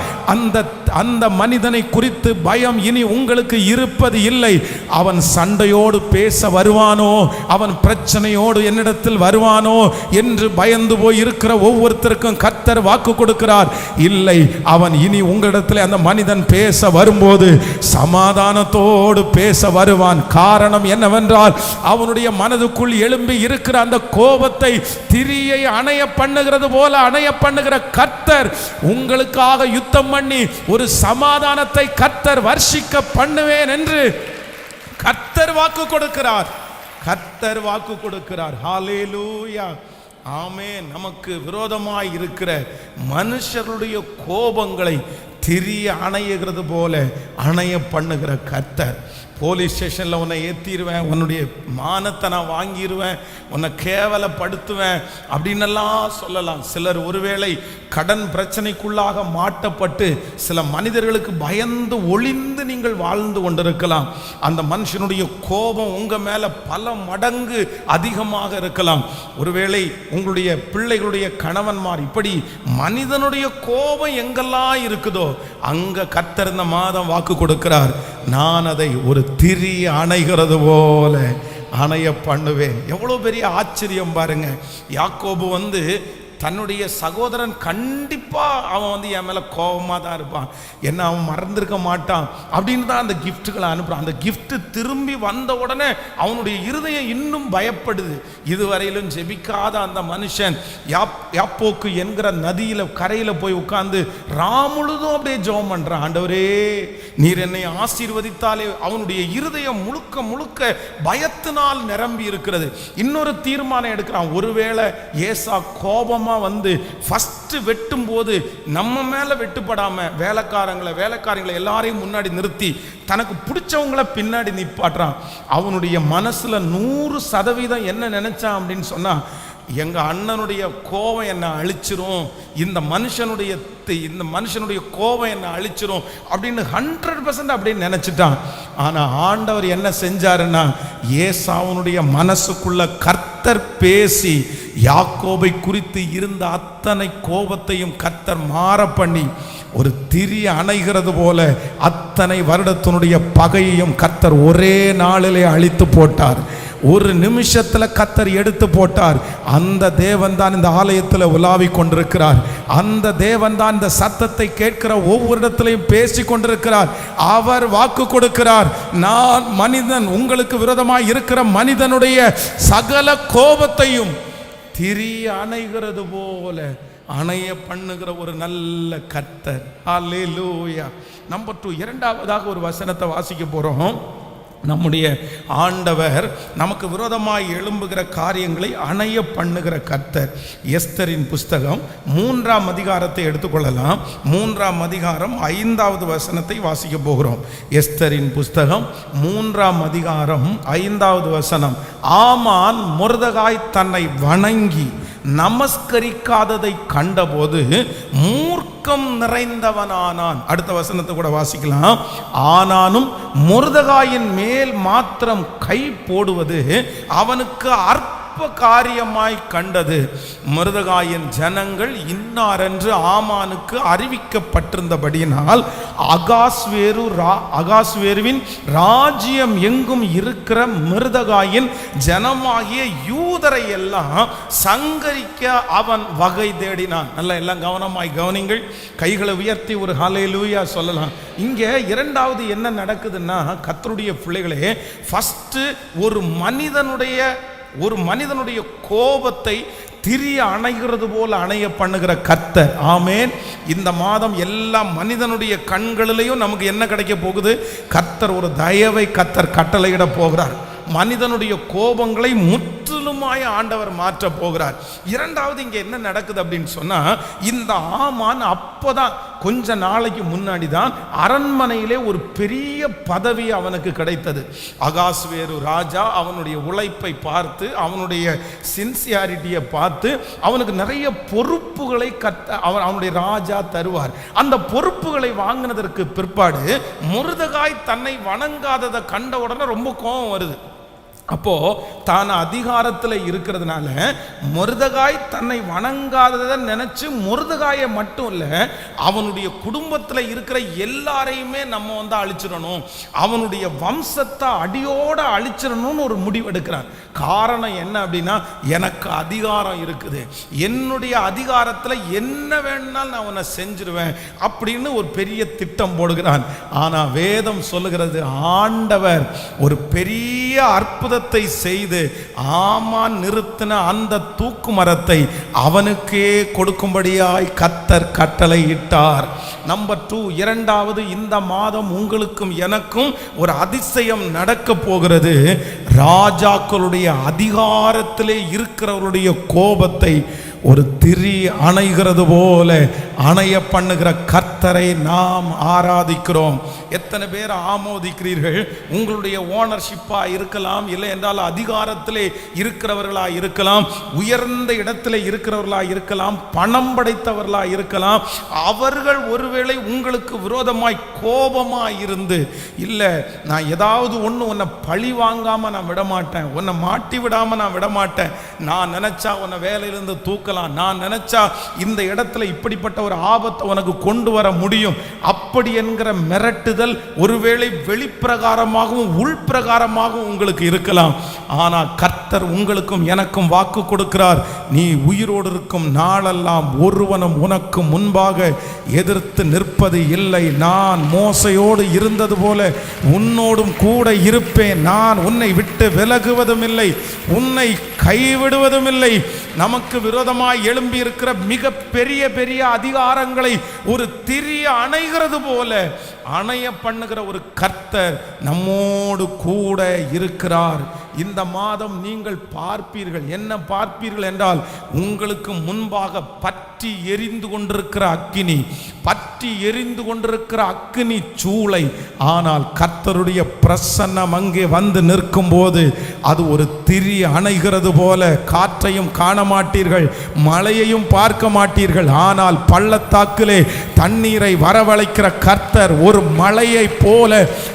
அந்த மனிதனை குறித்து பயம் இனி உங்களுக்கு இருப்பது இல்லை. அவன் சண்டையோடு பேச வருவானோ, அவன் பிரச்சனையோடு என்னிடத்தில் வருவானோ என்று பயந்து போய் இருக்கிற ஒவ்வொருத்தருக்கும் கர்த்தர் வாக்கு கொடுக்கிறார். இல்லை, அவன் இனி உங்களிடத்தில் அந்த மனிதன் பேச வரும்போது சமாதானத்தோடு பேச வருவான். காரணம் என்னவென்றால், அவனுடைய மனதுக்குள் எழும்பி இருக்கிற அந்த கோபத்தை திரியை அணைய பண்ணுகிறது போல அணைய பண்ணுகிற கர்த்தர் உங்களுக்காக யுத்தம் பண்ணி ஒரு சமாதானத்தை கர்த்தர் வர்ஷிக்க பண்ணுவேன் என்று கர்த்தர் வாக்கு கொடுக்கிறார். கர்த்தர் வாக்கு கொடுக்கிறார். ஹல்லேலூயா. ஆமென். நமக்கு விரோதமாய் இருக்கிற மனுஷருடைய கோபங்களை திரிய அணையுகிறது போல அணைய பண்ணுகிற கர்த்தர். போலீஸ் ஸ்டேஷனில் உன்னை ஏற்றிடுவேன், உன்னுடைய மானத்தை நான் வாங்கிடுவேன், உன்னை கேவலப்படுத்துவேன் அப்படின்னெல்லாம் சொல்லலாம். சிலர் ஒருவேளை கடன் பிரச்சனைக்குள்ளாக மாட்டப்பட்டு சில மனிதர்களுக்கு பயந்து ஒளிந்து நீங்கள் வாழ்ந்து கொண்டிருக்கலாம். அந்த மனுஷனுடைய கோபம் உங்கள் மேலே பல மடங்கு அதிகமாக இருக்கலாம். ஒருவேளை உங்களுடைய பிள்ளைகளுடைய கணவன்மார், இப்படி மனிதனுடைய கோபம் எங்கெல்லாம் இருக்குதோ அங்கே கர்த்தர் இந்த மாதம் வாக்கு கொடுக்கிறார். நான் அதை ஒரு திரி அணைகிறது போல அணைய பண்ணுவேன். எவ்வளோ பெரிய ஆச்சரியம் பாருங்க. யாக்கோபு தன்னுடைய சகோதரன் கண்டிப்பாக அவன் என் மேலே கோபமாக தான் இருப்பான், என்ன அவன் மறந்துருக்க மாட்டான் அப்படின்னு தான் அந்த கிஃப்ட்டுகளை அனுப்புகிறான். அந்த கிஃப்ட்டு திரும்பி வந்த உடனே அவனுடைய இருதயம் இன்னும் பயப்படுது. இதுவரையிலும் ஜெபிக்காத அந்த மனுஷன் யாப்போக்கு என்கிற நதியில் கரையில் போய் உட்கார்ந்து ராமுழுதும் அப்படியே ஜெபம் பண்ணுறான். ஆண்டவரே நீர் என்னை ஆசீர்வதித்தாலே. அவனுடைய இருதயம் முழுக்க முழுக்க பயத்தினால் நிரம்பி இருக்கிறது. இன்னொரு தீர்மானம் எடுக்கிறான். ஒருவேளை ஏசா கோபமாக ஃபர்ஸ்ட் வெட்டும் போது நம்ம மேல வெட்டுப்படாம வேலைக்காரங்களை எல்லாரையும் முன்னாடி நிறுத்தி தனக்கு பிடிச்சவங்களை பின்னாடி நிப்பாட்டுறான். அவனுடைய மனசுல 100% என்ன நினைச்சான் அப்படின்னு சொன்னா, எங்க அண்ணனுடைய கோபம் என்ன அழிச்சிரும், இந்த மனுஷனுடைய கோபம் என்ன அழிச்சிரும் அப்படின்னு 100% அப்படின்னு நினைச்சிட்டான். ஆனா ஆண்டவர் என்ன செஞ்சாருன்னா, ஏசாவுனுடைய மனசுக்குள்ள கர்த்தர் பேசி யாக்கோபை குறித்து இருந்த அத்தனை கோபத்தையும் கர்த்தர் மாற பண்ணி ஒரு திரி அணைகிறது போல அத்தனை வருடத்தினுடைய பகையையும் கர்த்தர் ஒரே நாளிலே அழித்து போட்டார். ஒரு நிமிஷத்தில் கர்த்தர் எடுத்து போட்டார். அந்த தேவன் தான் இந்த ஆலயத்தில் உலாவி கொண்டிருக்கிறார். அந்த தேவன் தான் இந்த சத்தத்தை கேட்கிற ஒவ்வொரு இடத்திலையும் பேசி கொண்டிருக்கிறார். அவர் வாக்கு கொடுக்கிறார், நான் மனிதன், உங்களுக்கு விரோதமாய் இருக்கிற மனிதனுடைய சகல கோபத்தையும் திரி அணைகிறது போல அணைய பண்ணுகிற ஒரு நல்ல கர்த்தர். ஹல்லேலூயா. நம்பர் 2, இரண்டாவதாக ஒரு வசனத்தை வாசிக்க போறோம். நம்முடைய ஆண்டவர் நமக்கு விரோதமாய் எழும்புகிற காரியங்களை அணைய பண்ணுகிற கர்த்தர். எஸ்தரின் புஸ்தகம் 3ஆம் அதிகாரத்தை எடுத்துக்கொள்ளலாம். 3ஆம் அதிகாரம் 5வது வசனத்தை வாசிக்க போகிறோம். எஸ்தரின் புஸ்தகம் 3ஆம் அதிகாரம் 5வது வசனம். ஆமான் மொர்தெகாய் தன்னை வணங்கி நமஸ்கரிக்காததை கண்டபோது மூர்க்கம் நிறைந்தவனானான். அடுத்த வசனத்தை கூட வாசிக்கலாம். ஆனாலும் மொர்தெகாயின் மேல் மாத்திரம் கை போடுவது அவனுக்கு அற்ப காரியமாய் கண்டது. மொர்தெகாயின் ஜனங்கள் இன்னாரென்று ஆமானுக்கு அறிவிக்கப்பட்டிருந்தபடியினால் அகாஸ்வேருவின் ராஜ்யம் எங்கும் இருக்கிற மொர்தெகாயின் ஜனமாகிய யூதரை எல்லாம் சங்கரிக்க அவன் வகை தேடினான். நல்லா எல்லாம் கவனமாய் கவனிங்கள். கைகளை உயர்த்தி ஒரு ஹல்லேலூயா சொல்லலாம். இங்கே இரண்டாவது என்ன நடக்குதுன்னா, கர்த்தருடைய பிள்ளைகளே, ஃபர்ஸ்ட் ஒரு மனிதனுடைய கோபத்தை திரிய அணைகிறது போல அணைய பண்ணுகிற கர்த்தர். ஆமேன். இந்த மாதம் எல்லா மனிதனுடைய கண்களிலையும் நமக்கு என்ன கிடைக்க போகுது? கர்த்தர் ஒரு தயவை கர்த்தர் கட்டளையிட போகிறார். மனிதனுடைய கோபங்களை முற்றிலுமாய் ஆண்டவர் மாற்ற போகிறார். இரண்டாவது இங்க என்ன நடக்குது அப்படின்னு சொன்னா, இந்த ஆமான் அப்பதான் கொஞ்ச நாளைக்கு முன்னாடி தான் அரண்மனையிலே ஒரு பெரிய பதவி அவனுக்கு கிடைத்தது. அகாஸ்வேரு ராஜா அவனுடைய உழைப்பை பார்த்து, அவனுடைய சின்சியாரிட்டியை பார்த்து அவனுக்கு நிறைய பொறுப்புகளை அவனுடைய ராஜா தருவார். அந்த பொறுப்புகளை வாங்கினதற்கு பிற்பாடு மொர்தெகாய் தன்னை வணங்காததை கண்ட உடனே ரொம்ப கோபம் வருது. அப்போ தான் அதிகாரத்தில் இருக்கிறதுனால மொர்தெகாய் தன்னை வணங்காததை நினைச்சு மொர்தெகாயை மட்டும் இல்லை, அவனுடைய குடும்பத்தில் இருக்கிற எல்லாரையுமே நம்ம அழிச்சிடணும், அவனுடைய வம்சத்தை அடியோட அழிச்சிடணும்னு ஒரு முடிவு எடுக்கிறான். காரணம் என்ன அப்படின்னா, எனக்கு அதிகாரம் இருக்குது, என்னுடைய அதிகாரத்தில் என்ன வேணும்னாலும் நான் அவனை செஞ்சிருவேன் அப்படின்னு ஒரு பெரிய திட்டம் போடுகிறான். ஆனால் வேதம் சொல்லுகிறது, ஆண்டவர் ஒரு பெரிய அற்புதத்தை செய்து ஆமான் நிறுத்தின அந்த தூக்கு மரத்தை அவனுக்கே கொடுக்கும்படியாய் கர்த்தர் கட்டளை இட்டார். நம்பர் 2, இரண்டாவது, இந்த மாதம் உங்களுக்கும் எனக்கும் ஒரு அதிசயம் நடக்க போகிறது. ராஜாக்களுடைய அதிகாரத்திலே இருக்கிறவருடைய கோபத்தை ஒரு திரி அணைகிறது போல அணைய பண்ணுகிற கர்த்தரை நாம் ஆராதிக்கிறோம். எத்தனை பேர் ஆமோதிக்கிறீர்கள்? உங்களுடைய ஓனர்ஷிப்பா இருக்கலாம், இல்லை என்றால் அதிகாரத்திலே இருக்கிறவர்களா இருக்கலாம், உயர்ந்த இடத்திலே இருக்கிறவர்களா இருக்கலாம், பணம் படைத்தவர்களா இருக்கலாம். அவர்கள் ஒருவேளை உங்களுக்கு விரோதமாய் கோபமாய் இருந்து, இல்லை நான் ஏதாவது ஒன்று உன்னை பழி வாங்காம நான் விடமாட்டேன், உன்னை மாட்டி விடாம நான் விடமாட்டேன், நான் நினைச்சா உன்னை வேலையிலிருந்து தூக்கலாம், நான் நினைச்சா இந்த இடத்துல இப்படிப்பட்ட ஒரு ஆபத்தை உனக்கு கொண்டு வர முடியும், அப்படி என்கிற மிரட்டுதல் ஒருவேளை வெளிப்பிரகாரமாகவும் உள்பிரகாரமாகவும் உங்களுக்கு இருக்கலாம். ஆனால் கர்த்தர் உங்களுக்கும் எனக்கும் வாக்கு கொடுக்கிறார், நீ உயிரோடு இருக்கும் நாளெல்லாம் ஒருவனும் உனக்கு முன்பாக எதிர்த்து நிற்பது இல்லை, நான் மோசையோடு இருந்தது போல உன்னோடும் கூட இருப்பேன், நான் உன்னை விட்டு விலகுவதும் இல்லை, உன்னை கைவிடுவதும் இல்லை. நமக்கு விரோதமாய் எழும்பி இருக்கிற மிக பெரிய பெரிய அதிகாரங்களை ஒரு திரி அணைகிறது போல அணைய பண்ணுகிற ஒரு கர்த்தர் நம்மோடு கூட இருக்கிறார். இந்த மாதம் நீங்கள் பார்ப்பீர்கள், என்ன பார்ப்பீர்கள் என்றால், உங்களுக்கு முன்பாக பற்றி எரிந்து கொண்டிருக்கிற அக்கினி, பற்றி எரிந்து கொண்டிருக்கிற அக்கினி சூளை. ஆனால் கர்த்தருடைய பிரசன்னம் அங்கே வந்து நிற்கும் போது அது ஒரு திரி அணைகிறது போல. காற்றையும் காண மாட்டீர்கள், மழையையும் பார்க்க மாட்டீர்கள், ஆனால் பள்ளத்தாக்கிலே தண்ணீரை வரவழைக்கிற கர்த்தர் ஒரு மழையை போல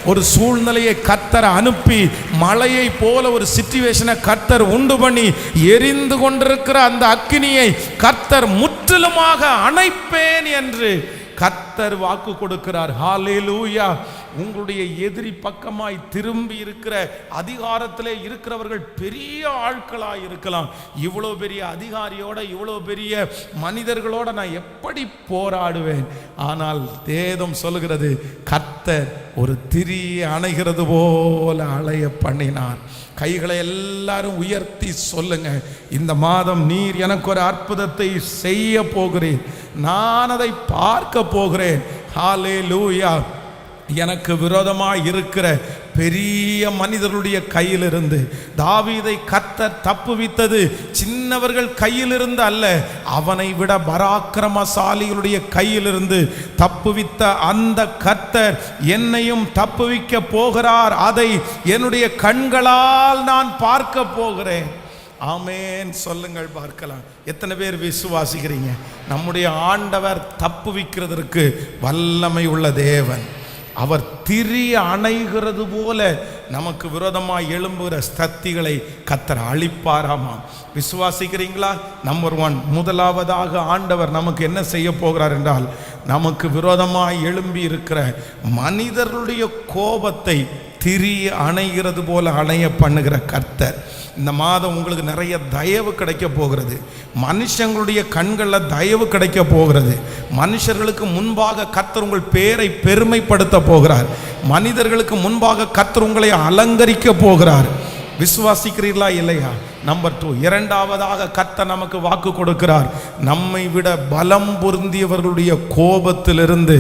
ஒரு சூழ்நிலையை கர்த்தர் அனுப்பி, மழையை போல ஒரு சிச்சுவேஷனை கர்த்தர் உண்டு பண்ணி எரிந்து கொண்டிருக்கிற அந்த அக்கினியை கர்த்தர் முற்றிலுமாக அணைப்பேன் என்று கர்த்தர் வாக்கு கொடுக்கிறார். ஹல்லேலூயா. உங்களுடைய எதிரி பக்கமாய் திரும்பி இருக்கிற அதிகாரத்திலே இருக்கிறவர்கள் பெரிய ஆட்களாய் இருக்கலாம். இவ்வளோ பெரிய அதிகாரியோட, இவ்வளோ பெரிய மனிதர்களோட நான் எப்படி போராடுவேன்? ஆனால் வேதம் சொல்லுகிறது, கர்த்தர் ஒரு திரி அணைகிறது போல அலைய பண்ணினார். கைகளை எல்லாரும் உயர்த்தி சொல்லுங்க, இந்த மாதம் நீர் எனக்கு ஒரு அற்புதத்தை செய்ய போகிறேன், நான் அதை பார்க்க போகிறேன். ஹல்லேலூயா. எனக்கு விரோதமாக இருக்கிற பெரிய மனிதர்களுடைய கையிலிருந்து தாவீதை கர்த்தர் தப்புவித்தது சின்னவர்கள் கையிலிருந்து அல்ல, அவனை விட பராக்கிரமசாலிகளுடைய கையிலிருந்து தப்புவித்த அந்த கர்த்தர் என்னையும் தப்புவிக்க போகிறார். அதை என்னுடைய கண்களால் நான் பார்க்க போகிறேன். ஆமேன் சொல்லுங்கள், பார்க்கலாம். எத்தனை பேர் விசுவாசிக்கிறீங்க? நம்முடைய ஆண்டவர் தப்புவிக்கிறதற்கு வல்லமை உள்ள தேவன். அவர் திரி அணைகிறது போல நமக்கு விரோதமாக எழும்புகிற சக்திகளை கர்த்தர் அழிப்பாராமாம். விசுவாசிக்கிறீங்களா? நம்பர் 1, முதலாவதாக ஆண்டவர் நமக்கு என்ன செய்ய போகிறார் என்றால், நமக்கு விரோதமாக எழும்பி இருக்கிற மனிதர்களுடைய கோபத்தை திரி அணைகிறது போல அணைய பண்ணுகிற கர்த்தர். இந்த மாதம் உங்களுக்கு நிறைய தயவு கிடைக்க போகிறது. மனுஷங்களுடைய கண்களில் தயவு கிடைக்க போகிறது. மனுஷர்களுக்கு முன்பாக கர்த்தர் உங்கள் பேரை பெருமைப்படுத்த போகிறார். மனிதர்களுக்கு முன்பாக கர்த்தர் உங்களை அலங்கரிக்க போகிறார். விசுவாசிக்கிறீர்களா இல்லையா? நம்பர் 2, இரண்டாவதாக கர்த்தர் நமக்கு வாக்கு கொடுக்கிறார், நம்மை விட பலம் பொருந்தியவர்களுடைய கோபத்திலிருந்து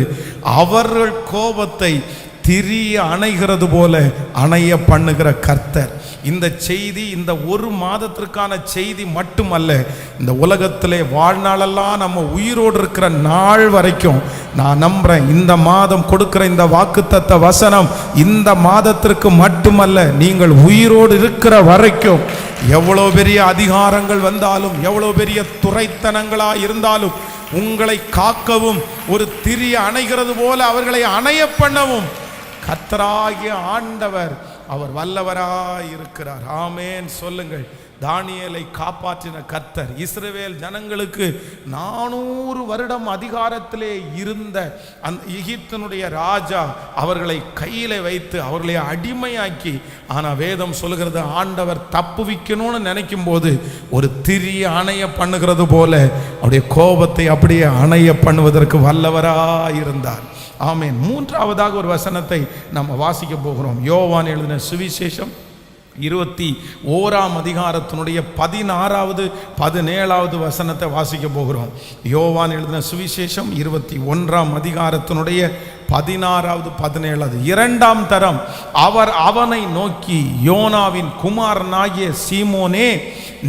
அவர்கள் கோபத்தை திரி அணைகிறது போல அணைய பண்ணுகிற கர்த்தர். இந்த செய்தி இந்த ஒரு மாதத்திற்கான செய்தி மட்டுமல்ல, இந்த உலகத்திலே வாழ்நாளெல்லாம் நம்ம உயிரோடு இருக்கிற நாள் வரைக்கும் நான் நம்புறேன், இந்த மாதம் கொடுக்கிற இந்த வாக்குத்தத்த வசனம் இந்த மாதத்திற்கு மட்டுமல்ல, நீங்கள் உயிரோடு இருக்கிற வரைக்கும் எவ்வளோ பெரிய அதிகாரங்கள் வந்தாலும், எவ்வளோ பெரிய துரைத்தனங்களா இருந்தாலும், உங்களை காக்கவும் ஒரு திரி அணைகிறது போல அவர்களை அணைய பண்ணவும் கர்த்தராகிய ஆண்டவர் அவர் வல்லவராய் இருக்கிறார். ஆமேன் சொல்லுங்கள். தானியேலை காப்பாற்றின கர்த்தர், இஸ்ரவேல் ஜனங்களுக்கு 400 வருடம் அதிகாரத்திலே இருந்த அந்த எகிப்தினுடைய ராஜா அவர்களை கையில வைத்து அவர்களை அடிமையாக்கி, ஆனால் வேதம் சொல்லுகிறது, ஆண்டவர் தப்புவிக்கணும்னு நினைக்கும் போது ஒரு திரி அணைய பண்ணுகிறது போல அவருடைய கோபத்தை அப்படியே அணைய பண்ணுவதற்கு வல்லவராய் இருந்தார். ஆமேன். மூன்றாவதாக ஒரு வசனத்தை நம்ம வாசிக்க போகிறோம். யோவான் எழுதின சுவிசேஷம் 21ஆம் அதிகாரத்தினுடைய 16வது 17வது வசனத்தை வாசிக்க போகிறோம். யோவான் எழுதின சுவிசேஷம் 21ஆம் அதிகாரத்தினுடைய 16வது 17வது. 2ஆம் தரம் அவர் அவனை நோக்கி, யோனாவின் குமாரனாகிய சீமோனே,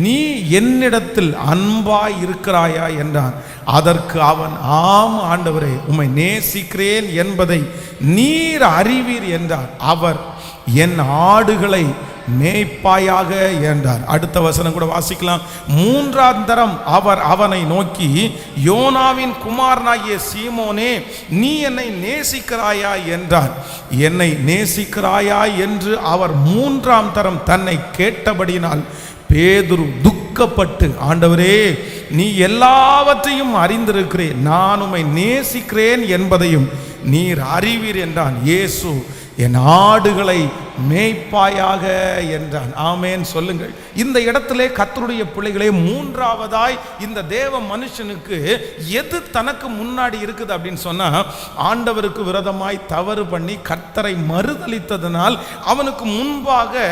நீ என்னிடத்தில் அன்பாய் இருக்கிறாயா என்றான். அதற்கு அவன், ஆம் ஆண்டவரே, உம்மை நேசிக்கிறேன் என்பதை நீர் அறிவீர் என்றார். அவர், என் ஆடுகளை மேய்ப்பாயாக என்றார். அடுத்த வசனம் கூட வாசிக்கலாம். 3ஆம் தரம் அவர் அவனை நோக்கி, யோனாவின் குமாரனாகிய சீமோனே, நீ என்னை நேசிக்கிறாயா என்றார். என்னை நேசிக்கிறாயா என்று அவர் 3ஆம் தரம் தன்னை கேட்டபடியினால் பேதுரு துக்கப்பட்டு, ஆண்டவரே, நீ எல்லாவற்றையும் அறிந்திருக்கிறேன், நான் உம்மை நேசிக்கிறேன் என்பதையும் நீர் அறிவீர் என்றான். இயேசு, என் ஆடுகளை மேய்ப்பாயாக என்றான். ஆமேன் சொல்லுங்கள். இந்த இடத்திலே கர்த்தருடைய பிள்ளைகளே, 3ஆவதாய் இந்த தேவ மனுஷனுக்கு எது தனக்கு முன்னாடி இருக்குது அப்படின்னு சொன்னா, ஆண்டவருக்கு விரோதமாய் தவறு பண்ணி கர்த்தரை மறுதலித்ததனால் அவனுக்கு முன்பாக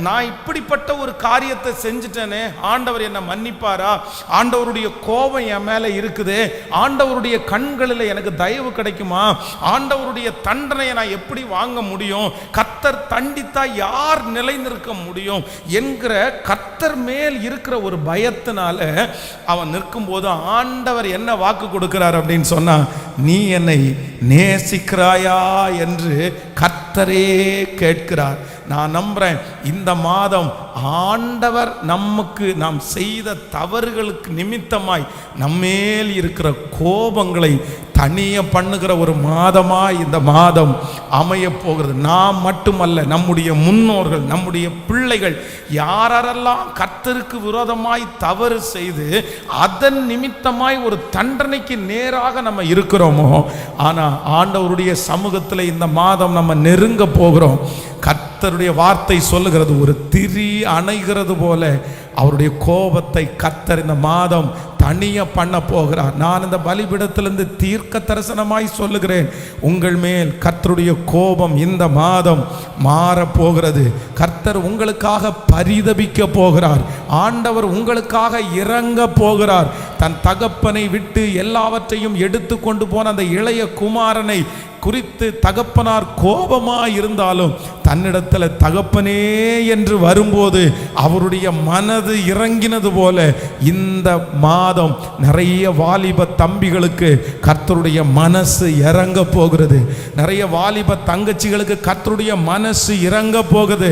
நான் இப்படிப்பட்ட ஒரு காரியத்தை செஞ்சுட்டேனே, ஆண்டவர் என்னை மன்னிப்பாரா, ஆண்டவருடைய கோபம் என் மேலே இருக்குது, ஆண்டவருடைய கண்களில் எனக்கு தயவு கிடைக்குமா, ஆண்டவருடைய தண்டனையை நான் எப்படி வாங்க முடியும், கர்த்தர் தண்டித்தா யார் நிலைநிற்க முடியும் என்கிற கர்த்தர் மேல் இருக்கிற ஒரு பயத்தினால அவன் நிற்கும் போது ஆண்டவர் என்ன வாக்கு கொடுக்கிறார் அப்படின்னு சொன்னா, நீ என்னை நேசிக்கிறாயா என்று கர்த்தரே கேட்கிறார். நான் நம்புறேன், இந்த மாதம் ஆண்டவர் நமக்கு நாம் செய்த தவறுகளுக்கு நிமித்தமாய் நம்மேல் இருக்கிற கோபங்களை தனிய பண்ணுகிற ஒரு மாதமாய் இந்த மாதம் அமைய போகிறது. நாம் மட்டுமல்ல, நம்முடைய முன்னோர்கள், நம்முடைய பிள்ளைகள், யாரெல்லாம் கர்த்தருக்கு விரோதமாய் தவறு செய்து அதன் நிமித்தமாய் ஒரு தண்டனைக்கு நேராக நம்ம இருக்கிறோமோ, ஆனால் ஆண்டவருடைய சமூகத்தில் இந்த மாதம் நம்ம நெருங்க போகிறோம். கர்த்தருடைய வார்த்தை சொல்லுகிறது, ஒரு திரி அணைகிறது போல அவருடைய கோபத்தை கர்த்தர் இந்த மாதம் தனிய பண்ண போகிறார். நான் இந்த பலிபீடத்திலிருந்து தீர்க்க தரிசனமாய் சொல்லுகிறேன், உங்கள் மேல் கர்த்தருடைய கோபம் இந்த மாதம் மாறப்போகிறது. கர்த்தர் உங்களுக்காக பரிதபிக்க போகிறார். ஆண்டவர் உங்களுக்காக இறங்க போகிறார். தன் தகப்பனை விட்டு எல்லாவற்றையும் எடுத்து கொண்டு போன அந்த இளைய குமாரனை குறித்து தகப்பனார் கோபமாய் இருந்தாலும் தன்னிடத்தில் தகப்பனே என்று வரும்போது அவருடைய மனது இறங்கினது போல இந்த மாதம் நிறைய வாலிப தம்பிகளுக்கு கர்த்தருடைய மனசு இறங்க போகிறது. நிறைய வாலிப தங்கச்சிகளுக்கு கர்த்தருடைய மனசு இறங்க போகுது.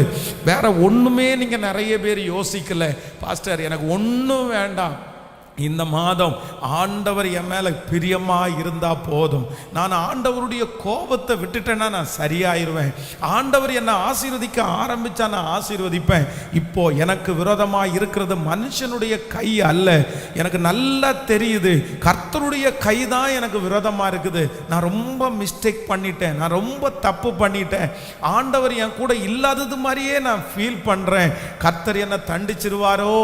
வேற ஒண்ணுமே நீங்க நிறைய பேர் யோசிக்கல, பாஸ்டர் எனக்கு ஒன்றும் வேண்டாம், இந்த மாதம் ஆண்டவர் என் மேலே பிரியமாக இருந்தால் போதும், நான் ஆண்டவருடைய கோபத்தை விட்டுட்டேன்னா நான் சரியாயிருவேன், ஆண்டவர் என்னை ஆசீர்வதிக்க ஆரம்பித்தா நான் ஆசீர்வதிப்பேன். இப்போ எனக்கு விரோதமாக இருக்கிறது மனுஷனுடைய கை அல்ல, எனக்கு நல்லா தெரியுது கர்த்தருடைய கை தான் எனக்கு விரோதமாக இருக்குது. நான் ரொம்ப மிஸ்டேக் பண்ணிட்டேன், நான் ரொம்ப தப்பு பண்ணிட்டேன், ஆண்டவர் என் கூட இல்லாதது மாதிரியே நான் ஃபீல் பண்ணுறேன். கர்த்தர் என்னை தண்டிச்சிருவாரோ,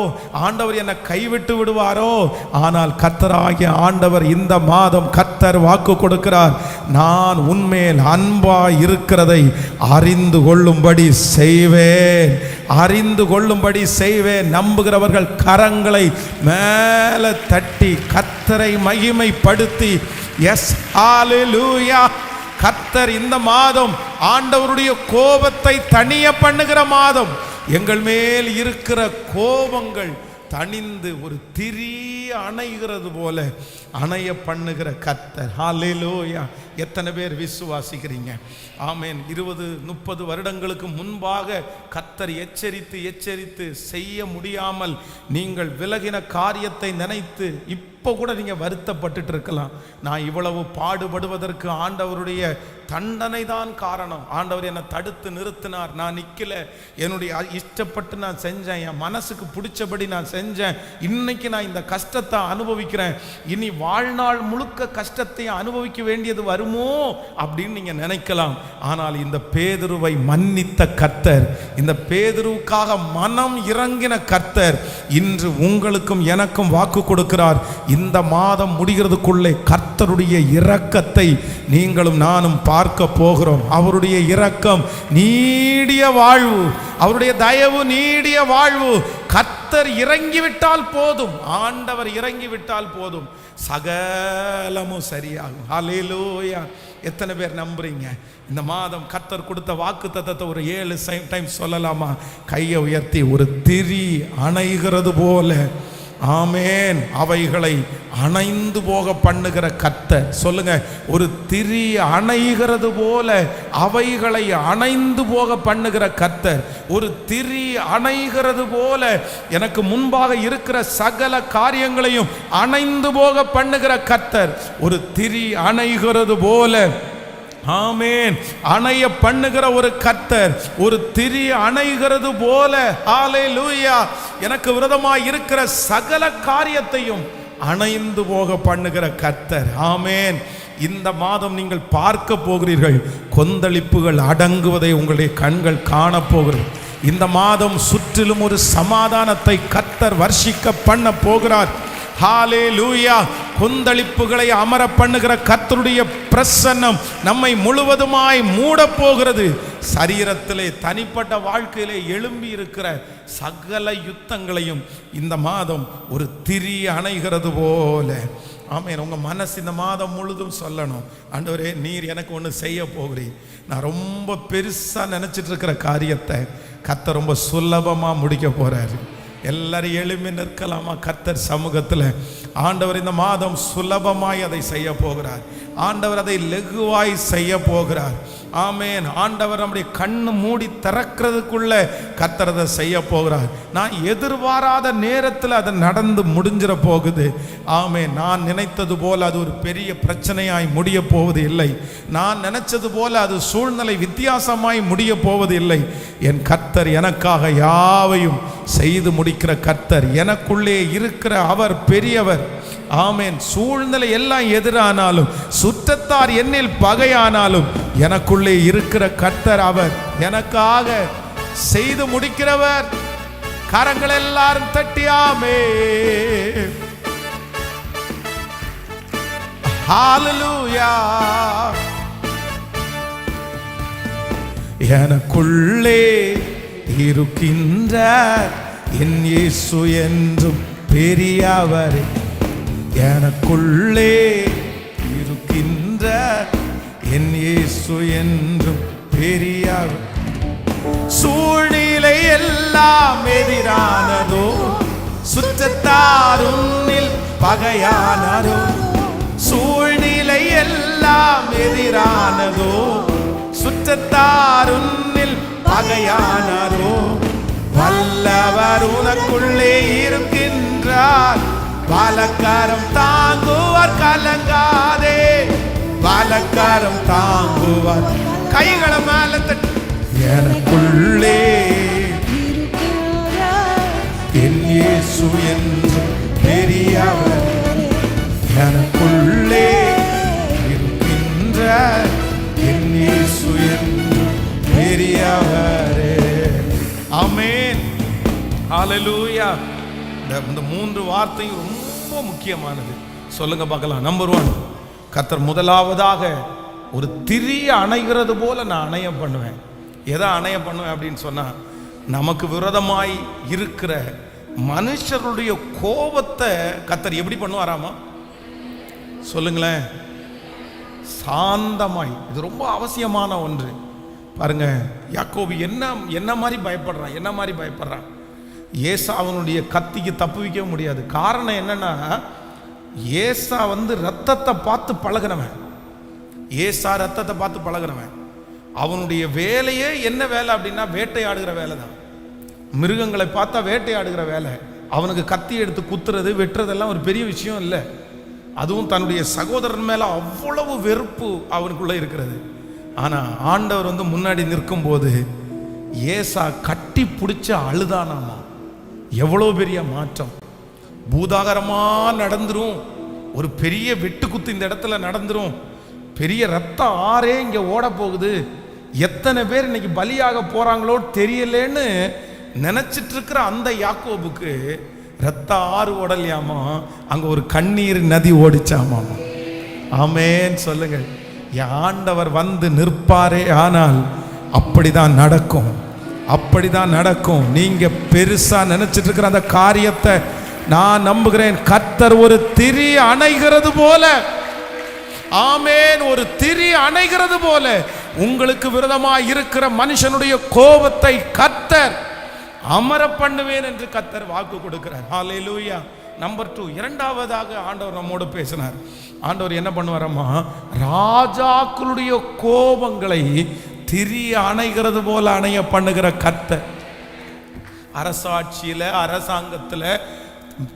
ஆண்டவர் என்னை கைவிட்டு விடுவாரோ, ஆனால் கர்த்தராகிய ஆண்டவர் இந்த மாதம் கர்த்தர் வாக்கு கொடுக்கிறார், நான் உன்மேல் அன்பாய் இருக்கிறதை அறிந்து கொள்ளும்படி செய்வேன், அறிந்து கொள்ளும்படி செய்வேன். நம்புகிறவர்கள் கரங்களை மேலே தட்டி கர்த்தரை மகிமைப்படுத்தி எஸ் ஹல்லேலூயா. கர்த்தர் இந்த மாதம் ஆண்டவருடைய கோபத்தை தணிய பண்ணுகிற மாதம். எங்கள் மேல் இருக்கிற கோபங்கள் தணிந்து ஒரு திரி அணைகிறது போல அணைய பண்ணுகிற கர்த்தர். ஹல்லேலூயா. எத்தனை பேர் விசுவாசிக்கிறீங்க? ஆமேன். 20-30 வருடங்களுக்கு முன்பாக கர்த்தர் எச்சரித்து எச்சரித்து செய்ய முடியாமல் நீங்கள் விலகின காரியத்தை நினைத்து இப்போ கூட நீங்கள் வருத்தப்பட்டுட்டு இருக்கலாம். நான் இவ்வளவு பாடுபடுவதற்கு ஆண்டவருடைய தண்டனை தான் காரணம், ஆண்டவர் என்னை தடுத்து நிறுத்தினார், நான் நிற்கல, என்னுடைய இஷ்டப்பட்டு நான் செஞ்சேன், என் மனசுக்கு பிடிச்சபடி நான் செஞ்சேன், இன்னைக்கு நான் இந்த கஷ்டத்தை அனுபவிக்கிறேன், இனி வாழ்நாள் முழுக்க கஷ்டத்தை அனுபவிக்க வேண்டியது வரும் வருமோ அப்படின்னு நீங்க நினைக்கலாம். ஆனால் இந்த பேதுருவை மன்னித்த கர்த்தர், இந்த பேதுருவுக்காக மனம் இறங்கின கர்த்தர் இன்று உங்களுக்கும் எனக்கும் வாக்கு கொடுக்கிறார். இந்த மாதம் முடிகிறதுக்குள்ளே கர்த்தருடைய இரக்கத்தை நீங்களும் நானும் பார்க்க போகிறோம். அவருடைய இரக்கம் நீடிய வாழ்வு, அவருடைய தயவு நீடிய வாழ்வு. கர்த்தர் இறங்கிவிட்டால் போதும், ஆண்டவர் இறங்கிவிட்டால் போதும், சகலமும் சரியாகும். ஹல்லேலூயா. எத்தனை பேர் நம்புறீங்க? இந்த மாதம் கர்த்தர் கொடுத்த வாக்கு தத்தத்தை ஒரு 7 டைம் சொல்லலாமா? கையை உயர்த்தி. ஒரு திரி அணைகிறது போல, ஆமேன், அவைகளை அணைந்து போக பண்ணுகிற கர்த்தர். சொல்லுங்க, ஒரு திரி அணைகிறது போல அவைகளை அணைந்து போக பண்ணுகிற கர்த்தர். ஒரு திரி அணைகிறது போல எனக்கு முன்பாக இருக்கிற சகல காரியங்களையும் அணைந்து போக பண்ணுகிற கர்த்தர். ஒரு திரி அணைகிறது போல, ஆமேன், அணைய பண்ணுகிற ஒரு கர்த்தர். ஒரு திரி அணைகிறது போல, ஹல்லேலூயா, எனக்கு விரோதமாய் இருக்கிற சகல காரியத்தையும் அணைந்து போக பண்ணுகிற கர்த்தர். ஆமேன். இந்த மாதம் நீங்கள் பார்க்க போகிறீர்கள், கொந்தளிப்புகள் அடங்குவதை உங்களுடைய கண்கள் காணப்போகிறது. இந்த மாதம் சுற்றிலும் ஒரு சமாதானத்தை கர்த்தர் வர்ஷிக்க பண்ண போகிறார். ஹல்லேலூயா. கொந்தளிப்புகளை அமர பண்ணுகிற கர்த்தருடைய பிரசன்னம் நம்மை முழுவதுமாய் மூட போகிறது. சரீரத்திலே, தனிப்பட்ட வாழ்க்கையிலே எழும்பி இருக்கிற சகல யுத்தங்களையும் இந்த மாதம் ஒரு திரி அணைகிறது போல, ஆமென், உங்க மனசு இந்த மாதம் முழுதும் சொல்லணும், ஆண்டவரே நீர் எனக்கு ஒன்று செய்ய போகிறீர். நான் ரொம்ப பெருசா நினைச்சிட்டு இருக்கிற காரியத்தை கர்த்தர் ரொம்ப சுலபமா முடிக்க போறாரு. எல்லாரும் எழும்பி நிற்கலாமா கர்த்தர் சமூகத்தில்? ஆண்டவர் இந்த மாதம் சுலபமாய் அதை செய்ய போகிறார். ஆண்டவர் அதை லெகுவாய் செய்ய போகிறார். ஆமேன். ஆண்டவர் நம்முடைய கண்ணு மூடி திறக்கிறதுக்குள்ள கர்த்தர் அதை செய்ய போகிறார். நான் எதிர்பாராத நேரத்தில் அது நடந்து முடிஞ்சிட போகுது. ஆமேன். நான் நினைத்தது போல அது ஒரு பெரிய பிரச்சனையாய் முடிய போவது இல்லை. நான் நினைச்சது போல அது சூழ்நிலை வித்தியாசமாய் முடிய போவது இல்லை. என் கர்த்தர் எனக்காக யாவையும் செய்து முடிக்கிற கர்த்தர். எனக்குள்ளே இருக்கிற அவர் பெரியவர். ஆமேன். சூழ்நிலை எல்லாம் எதிரானாலும், சுற்றத்தார் என்னில் பகையானாலும், எனக்குள்ளே இருக்கிற கர்த்தர் அவர் எனக்காக செய்து முடிக்கிறவர். கரங்கள் எல்லாரும் தட்டியாமே. ஹல்லேலூயா. எனக்குள்ளே இருக்கின்ற என் இயேசு என்றும் பெரியவரே, எனக்குள்ளே இருக்கின்ற என் இயேசு என்றும் பெரியவர். சூழ்நிலை எல்லாம் எதிரானதோ, சுற்றத்தார் உன்னில் பகையானதோ, சூழ்நிலை எல்லாம் எதிரானதோ, சுற்றத்தார் உன்னில் பகையானதோ, வல்லவர் உனக்குள்ளே இருக்கின்றார். வலக்கரம் தாங்குவார், கலங்காதே, வலக்கரம் தாங்குவார். கைகளை மேல தட்டி. எனக்குள்ளே என் இயேசு என்று பெரியவர், எனக்குள்ளே இருக்கின்ற என் இயேசு என்று பெரியவரே. ஆமென். ஹல்லேலூயா. இந்த 3 வார்த்தையும் ரொம்ப முக்கியமானது. சொல்லுங்க பார்க்கலாம். நம்பர் 1, கர்த்தர் முதலாவதாக ஒரு திரி அணைகிறது போல நான் அணைய பண்ணுவேன். எதை அணைய பண்ணுவேன் அப்படின்னு சொன்னா, நமக்கு விரோதமாய் இருக்கிற மனுஷருடைய கோபத்தை கர்த்தர் எப்படி பண்ணுவாராமா? சொல்லுங்களேன். சாந்தமாய். இது ரொம்ப அவசியமான ஒன்று. பாருங்க, யாக்கோபு என்ன மாதிரி பயப்படுறான், என்ன மாதிரி பயப்படுறான். ஏசாவனுடைய கத்திக்கு தப்புவிக்க முடியாது. காரணம் என்னன்னா, ஏசா ரத்தத்தை பார்த்து பழகினவன். ஏசா ரத்தத்தை பார்த்து பழகினவன். அவனுடைய வேலையே என்ன வேலை அப்படின்னா, வேட்டையாடுகிற வேலை தான். மிருகங்களை பார்த்தா வேட்டையாடுகிற வேலை. அவனுக்கு கத்தி எடுத்து குத்துறது, வெட்டுறதெல்லாம் ஒரு பெரிய விஷயம் இல்லை. அதுவும் தன்னுடைய சகோதரன் மேல அவ்வளவு வெறுப்பு அவனுக்குள்ள இருக்கிறது. ஆனா ஆண்டவர் முன்னாடி நிற்கும் போது ஏசா கட்டி பிடிச்ச அழுதானாமா. எவ்வளவு பெரிய மாற்றம். பூதாகரமா நடந்துரும். ஒரு பெரிய வெட்டுக்குத்து இந்த இடத்துல நடந்துரும். பெரிய ரத்த ஆறே இங்க ஓட போகுது, எத்தனை பேர் இன்னைக்கு பலியாக போறாங்களோ தெரியலேன்னு நினைச்சிட்டு இருக்கிற அந்த யாக்கோபுக்கு ரத்த ஆறு ஓடலையாமா, அங்க ஒரு கண்ணீர் நதி ஓடிச்சாமா. ஆமென் சொல்லுங்கள். ஆண்டவர் வந்து நிற்பாரே ஆனால் அப்படிதான் நடக்கும், அப்படிதான் நடக்கும். நீங்க பெருசா நினைச்சிட்டு இருக்கிற அந்த காரியத்தை நான் நம்புகிறேன். கர்த்தர் ஒரு திரி அணைகிறது போல, ஆமென், ஒரு திரி அணைகிறது போல உங்களுக்கு விரோதமாய் இருக்கிற மனுஷனுடைய கோபத்தை கர்த்தர் அமர பண்ணுவேன் என்று கர்த்தர் வாக்கு கொடுக்கிறார். ஹல்லேலூயா. நம்பர் 2, இரண்டாவதாக ஆண்டவர் நம்மோடு பேசினார். ஆண்டவர் என்ன பண்ணுவாரம்மா, ராஜாக்களுடைய கோபங்களை திரி அணைகிறது போல அணைய பண்ணுகிற கர்த்தர். அரசாட்சியில அரசாங்கத்தில்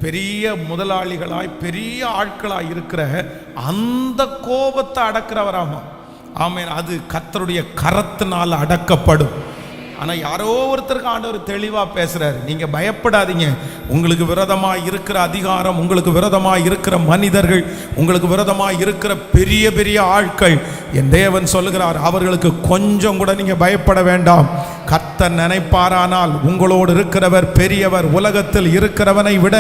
பெரிய முதலாளிகளாய் பெரிய ஆட்களாய் இருக்கிற அந்த கோபத்தை அடக்கிறவராமா. ஆமென். அது கர்த்தருடைய கரத்தினால் அடக்கப்படும். ஆனால் யாரோ ஒருத்தருக்கு ஆண்டவர் தெளிவாக பேசுகிறார், நீங்கள் பயப்படாதீங்க. உங்களுக்கு விரோதமாக இருக்கிற அதிகாரம், உங்களுக்கு விரோதமாக இருக்கிற மனிதர்கள், உங்களுக்கு விரோதமாக இருக்கிற பெரிய பெரிய ஆட்கள், என் தேவன் சொல்லுகிறார், அவர்களுக்கு கொஞ்சம் கூட நீங்கள் பயப்பட வேண்டாம். கர்த்தர் நினைப்பாரானால் உங்களோடு இருக்கிறவர் பெரியவர். உலகத்தில் இருக்கிறவனை விட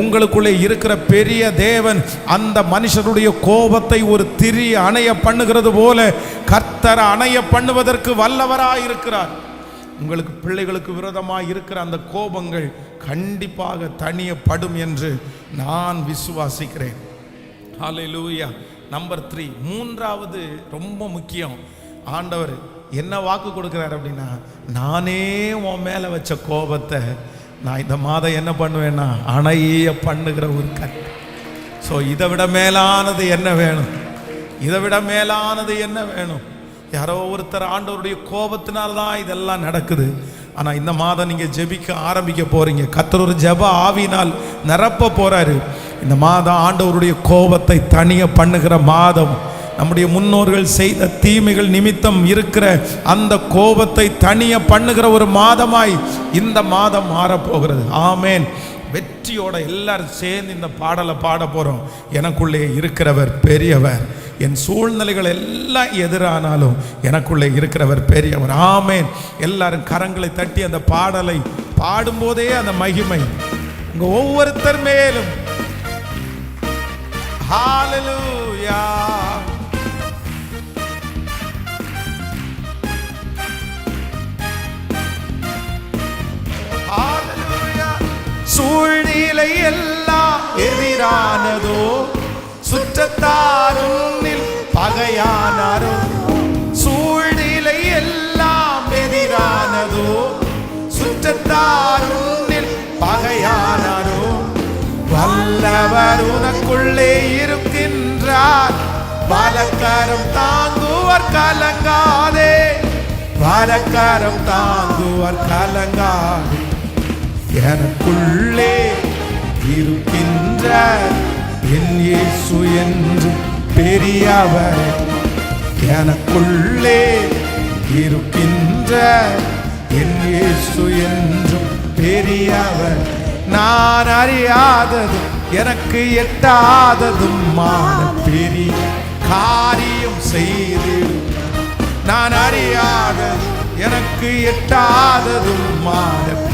உங்களுக்குள்ளே இருக்கிற பெரிய தேவன் அந்த மனுஷனுடைய கோபத்தை ஒரு திரி அணைய பண்ணுகிறது போல கர்த்தர் அணைய பண்ணுவதற்கு வல்லவராய் இருக்கிறார். உங்களுக்கு பிள்ளைகளுக்கு விரோதமாக இருக்கிற அந்த கோபங்கள் கண்டிப்பாக தணியப்படும் என்று நான் விசுவாசிக்கிறேன். ஹல்லேலூயா. நம்பர் 3, மூன்றாவது ரொம்ப முக்கியம். ஆண்டவர் என்ன வாக்கு கொடுக்கிறார் அப்படின்னா, நானே உன் மேலே வச்ச கோபத்தை நான் இந்த மாதம் என்ன பண்ணுவேன்னா அணைய பண்ணுகிற ஒரு ஸோ இதை விட மேலானது என்ன வேணும்? இதை விட மேலானது என்ன வேணும்? யாரோ ஒருத்தர் ஆண்டவருடைய கோபத்தினால்தான் இதெல்லாம் நடக்குது. ஆனால் இந்த மாதம் நீங்கள் ஜெபிக்க ஆரம்பிக்க போறீங்க. கர்த்தர் ஒரு ஜெப ஆவினால் நிரப்ப போறாரு. இந்த மாதம் ஆண்டவருடைய கோபத்தை தணிய பண்ணுகிற மாதம். நம்முடைய முன்னோர்கள் செய்த தீமைகள் நிமித்தம் இருக்கிற அந்த கோபத்தை தணிய பண்ணுகிற ஒரு மாதமாய் இந்த மாதம் மாறப்போகிறது. ஆமேன். வெற்றியோட எல்லாரும் சேர்ந்து இந்த பாடலை பாட போறோம். எனக்குள்ளே இருக்கிறவர் பெரியவர், என் சூழ்நிலைகள் எல்லாம் எதிரானாலும் எனக்குள்ளே இருக்கிறவர் பெரியவர். ஆமேன். எல்லாரும் கரங்களை தட்டி அந்த பாடலை பாடும்போதே அந்த மகிமை உங்க ஒவ்வொருத்தர் மேலும். ஹல்லேலூயா. சூழ்நிலை எல்லாம் எதிரானதோ, சுற்றத்தாருன்னில் பகையானாரோ. சூழ்நிலை எல்லாம் எதிரானதோ, சுற்றத்தாருன்னில் பகையானாரோ. வல்லவர் உனக்குள்ளே இருக்கின்றார், பலக்கரம் தாங்குவர் கலங்காதே. பலக்கரம் தாங்குவர் கலங்காதே. எனக்குள்ளே இருக்கின்ற என் இயேசு என்று பெரியவர். எனக்குள்ளே இருக்கின்ற என் இயேசு என்றும் பெரியவர். நான் அறியாததும் எனக்கு எட்டாததும் பெரிய காரியம் செய்திடும். நான் அறியாததும் எனக்கு எட்டாததும்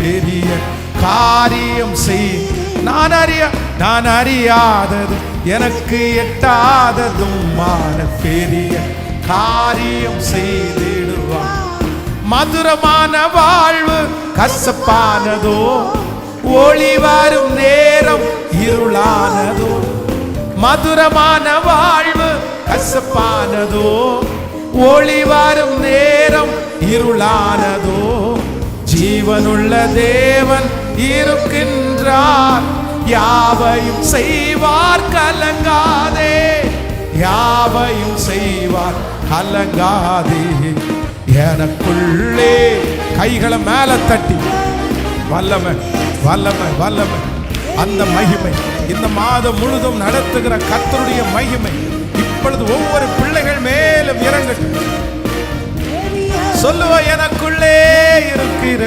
பெரிய காரியம் செய். நான் அறியாததும் எனக்கு எட்டாததும் பெரிய காரியம் செய்திடுவான். மதுரமான வாழ்வு கசப்பானதோ, ஒளி வரும் நேரம் இருளானதோ. மதுரமான வாழ்வு கசப்பானதோ, ஒளி வரும் நேரம் இருளானதோ. ஜீவனுள்ள தேவன் இருக்கின்றார், யாவையும் செய்வார் கலங்காதே. யாவையும் செய்வார் கலங்காதே. எனக்குள்ளே கைகளை மேல தட்டி வல்லமை வல்லமை வல்லமை அந்த மகிமை இந்த மாதம் முழுதும் நடத்துகிற கர்த்தருடைய மகிமை இப்பொழுது ஒவ்வொரு பிள்ளைகள் மேலும் இறங்கட்டும். சொல்லுவ, எனக்குள்ளே இருக்கிற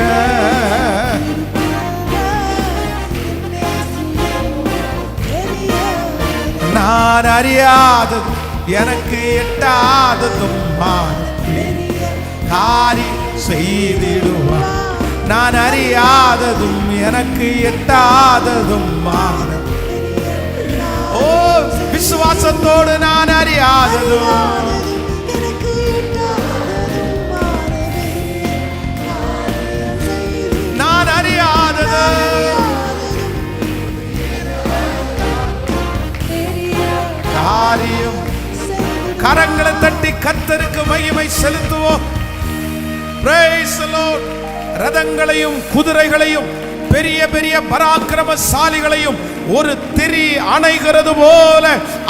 நான் அறியாதது எனக்கு எட்டாததும் பெரிய காரியம் செய்திடுவார். நான் அறியாததும் எனக்கு எட்டாததும் ஓ விசுவாசத்தோடு நான் அறியாததும் எனக்கு நான் அறியாதது காரியம். கரங்களை தட்டி கர்த்தருக்கு மகிமை செலுத்துவோம். Praise the Lord. ரதங்களையும் குதிரைகளையும் பெரிய பெரிய பராக்கிரமசாலிகளையும் ஒரு திரி அணைகிறது போல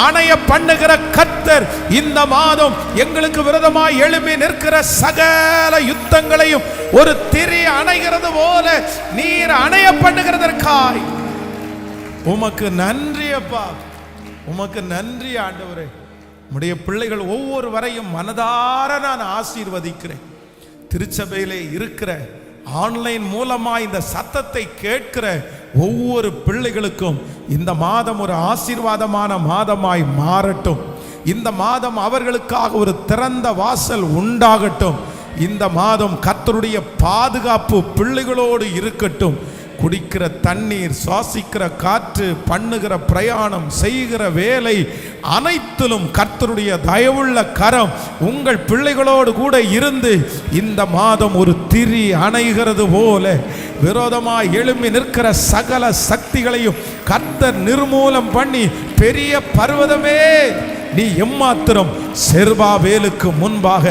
அணைய பண்ணுகிற கர்த்தர் இந்த மாதம் எங்களுக்கு விரோதமாய் எழும்பி நிற்கிற சகல யுத்தங்களையும் ஒரு திரி அணைகிறது போல நீர் அணைய பண்ணுகிறதற்காய் உமக்கு நன்றி அப்பா. உமக்கு நன்றி ஆண்டவரே. உம்முடைய பிள்ளைகள் ஒவ்வொருவரையும் மனதார நான் ஆசீர்வதிக்கிறேன். திருச்சபையிலே இருக்கிற ஆன்லைன் மூலமா இந்த சத்தத்தை கேட்கிற ஒவ்வொரு பிள்ளைகளுக்கும் இந்த மாதம் ஒரு ஆசீர்வாதமான மாதமாய் மாறட்டும். இந்த மாதம் அவர்களுக்காக ஒரு திறந்த வாசல் உண்டாகட்டும். இந்த மாதம் கர்த்தருடைய பாதுகாப்பு பிள்ளைகளோடு இருக்கட்டும். குடிக்கிற தண்ணீர், சுவாசிக்கிற காற்று, பண்ணுகிற பிரயாணம், செய்கிற வேலை அனைத்திலும் கர்த்தருடைய தயவுள்ள கரம் உங்கள் பிள்ளைகளோடு கூட இருந்து இந்த மாதம் ஒரு திரி அணைகிறது போல விரோதமாய் எழும்பி நிற்கிற சகல சக்திகளையும் கர்த்தர் நிர்மூலம் பண்ணி பெரிய பர்வதமே நீ எம்மாத்திரம் செருபாபேலுக்கு முன்பாக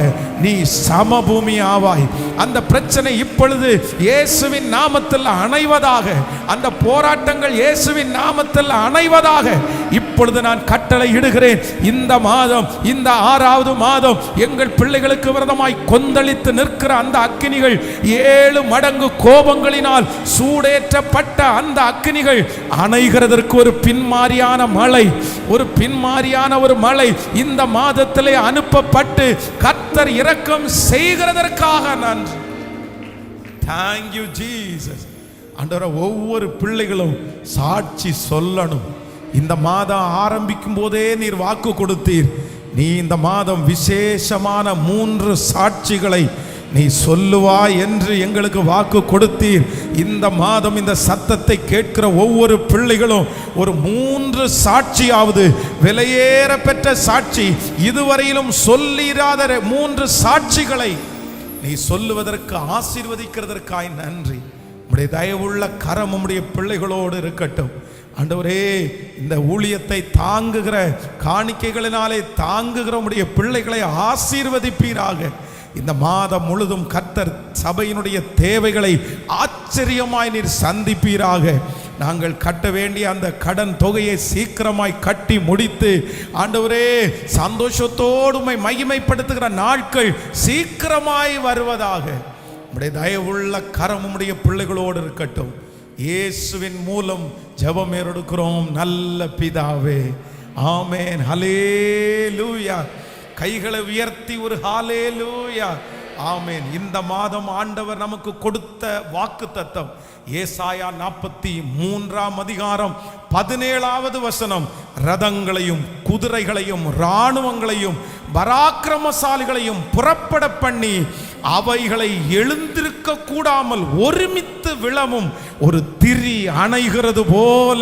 நீ சமபூமி ஆவாய். அந்த பிரச்சனை இப்பொழுது இயேசுவின் நாமத்தில் அணைவதாக, அந்த போராட்டங்கள் இயேசுவின் நாமத்தில் அணைவதாக இப்பொழுது நான் கட்டளை இடுகிறேன். இந்த மாதம், இந்த 6வது மாதம் எங்கள் பிள்ளைகளுக்கு விரோதமாய் கொந்தளித்து நிற்கிற அந்த அக்கினிகள் 7 மடங்கு கோபங்களினால் சூடேற்றப்பட்ட அந்த அக்கினிகள் அணைகிறதற்கு ஒரு பின்மாரியான மழை, ஒரு பின்மாரியான ஒரு மழை இந்த மாதத்திலே அனுப்பப்பட்டு கர்த்தர் இரக்கம் செய்கிறதற்காக நன்றி. Thank you Jesus. ஆண்டவரே, ஒவ்வொரு பிள்ளைகளும் சாட்சி சொல்லணும். இந்த மாதம் ஆரம்பிக்கும் போதே நீர் வாக்கு கொடுத்தீர். நீ இந்த மாதம் விசேஷமான 3 சாட்சிகளை நீ சொல்லுவாய் என்று எங்களுக்கு வாக்கு கொடுத்தீர். இந்த மாதம் இந்த சத்தத்தை கேட்கிற ஒவ்வொரு பிள்ளைகளும் ஒரு 3 சாட்சியாவது, விலையேற பெற்ற சாட்சி, இதுவரையிலும் சொல்லிராத 3 சாட்சிகளை நீ சொல்லுவதற்கு ஆசீர்வதிக்கிறதற்காய் நன்றி. உம்முடைய தயவுள்ள கரம் உம்முடைய பிள்ளைகளோடு இருக்கட்டும். ஆண்டவரே, இந்த ஊழியத்தை தாங்குகிற காணிக்கைகளினாலே தாங்குகிற உம்முடைய பிள்ளைகளை ஆசீர்வதிப்பீராக. இந்த மாதம் முழுதும் கர்த்தர் சபையினுடைய தேவைகளை ஆச்சரியமாய் நீர் சந்திப்பீராக. நாங்கள் கட்ட வேண்டிய அந்த கடன் தொகையை சீக்கிரமாய் கட்டி முடித்து ஆண்டவரே சந்தோஷத்தோடு உம்மை மகிமைப்படுத்துகிற நாட்கள் சீக்கிரமாய் வருவதாக. உம்முடைய தயவுள்ள கரம் உம்முடைய பிள்ளைகளோடு இருக்கட்டும். இயேசுவின் மூலம் ஜெபம் எடுக்கிறோம் நல்ல பிதாவே, ஆமென். ஹல்லேலூயா. கைகளை உயர்த்தி ஒரு ஹல்லேலூயா, ஆமென். இந்த மாதம் ஆண்டவர் நமக்கு கொடுத்த வாக்குத்தத்தம் ஏசாயா 43ஆம் அதிகாரம் 17வது வசனம், ரதங்களையும் குதிரைகளையும் இராணுவங்களையும் பராக்கிரமசாலிகளையும் புறப்பட பண்ணி அவைகளை எழுந்திருக்க கூடாமல் ஒருமித்து விழவும் ஒரு திரி அணைகிறது போல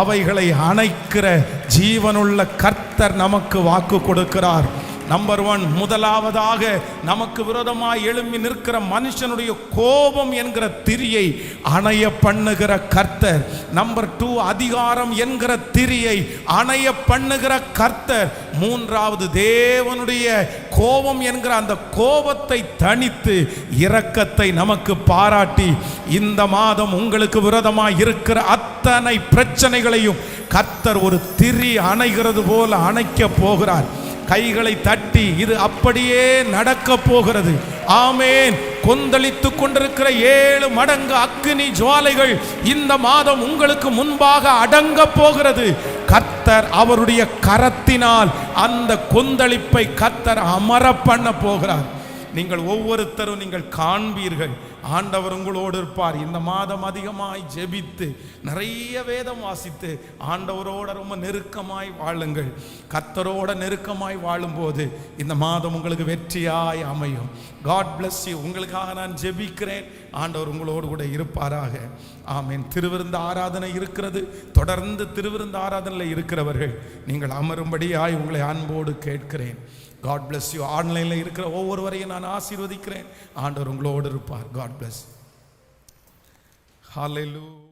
அவைகளை அணைக்கிற ஜீவனுள்ள கர்த்தர் நமக்கு வாக்கு கொடுக்கிறார். நம்பர் 1, முதலாவதாக நமக்கு விரோதமாய் எழும்பி நிற்கிற மனுஷனுடைய கோபம் என்கிற திரியை அணைய பண்ணுகிற கர்த்தர். நம்பர் 2, அதிகாரம் என்கிற திரியை அணைய பண்ணுகிற கர்த்தர். 3வது, தேவனுடைய கோபம் என்கிற அந்த கோபத்தை தணித்து இரக்கத்தை நமக்கு பாராட்டி இந்த மாதம் உங்களுக்கு விரோதமாய் இருக்கிற அத்தனை பிரச்சனைகளையும் கர்த்தர் ஒரு திரி அணைகிறது போல அணைக்க போகிறார். கைகளை தட்டி இது அப்படியே நடக்க போகிறது. ஆமென். கொந்தளித்து கொண்டிருக்கிற 7 மடங்கு அக்கினி ஜுவாலைகள் இந்த மாதம் உங்களுக்கு முன்பாக அடங்க போகிறது. கர்த்தர் அவருடைய கரத்தினால் அந்த கொந்தளிப்பை கர்த்தர் அமர பண்ண போகிறார். நீங்கள் ஒவ்வொருத்தரும் நீங்கள் காண்பீர்கள். ஆண்டவர் உங்களோடு இருப்பார். இந்த மாதம் அதிகமாய் ஜெபித்து நிறைய வேதம் வாசித்து ஆண்டவரோட ரொம்ப நெருக்கமாய் வாழுங்கள். கர்த்தரோட நெருக்கமாய் வாழும்போது இந்த மாதம் உங்களுக்கு வெற்றியாய் அமையும். God bless you. உங்களுக்காக நான் ஜெபிக்கிறேன். ஆண்டவர் உங்களோடு கூட இருப்பாராக. ஆமென். திருவிருந்த ஆராதனை இருக்கிறது. தொடர்ந்து திருவிருந்த ஆராதனையில் இருக்கிறவர்கள் நீங்கள் அமரும்படியாய் உங்களை அன்போடு கேட்கிறேன். God bless you. ஆன்லைனில் இருக்கிற ஒவ்வொருவரையும் நான் ஆசீர்வதிக்கிறேன். ஆண்டவர் உங்களோடு இருப்பார். God bless. ஹல்லேலூயா.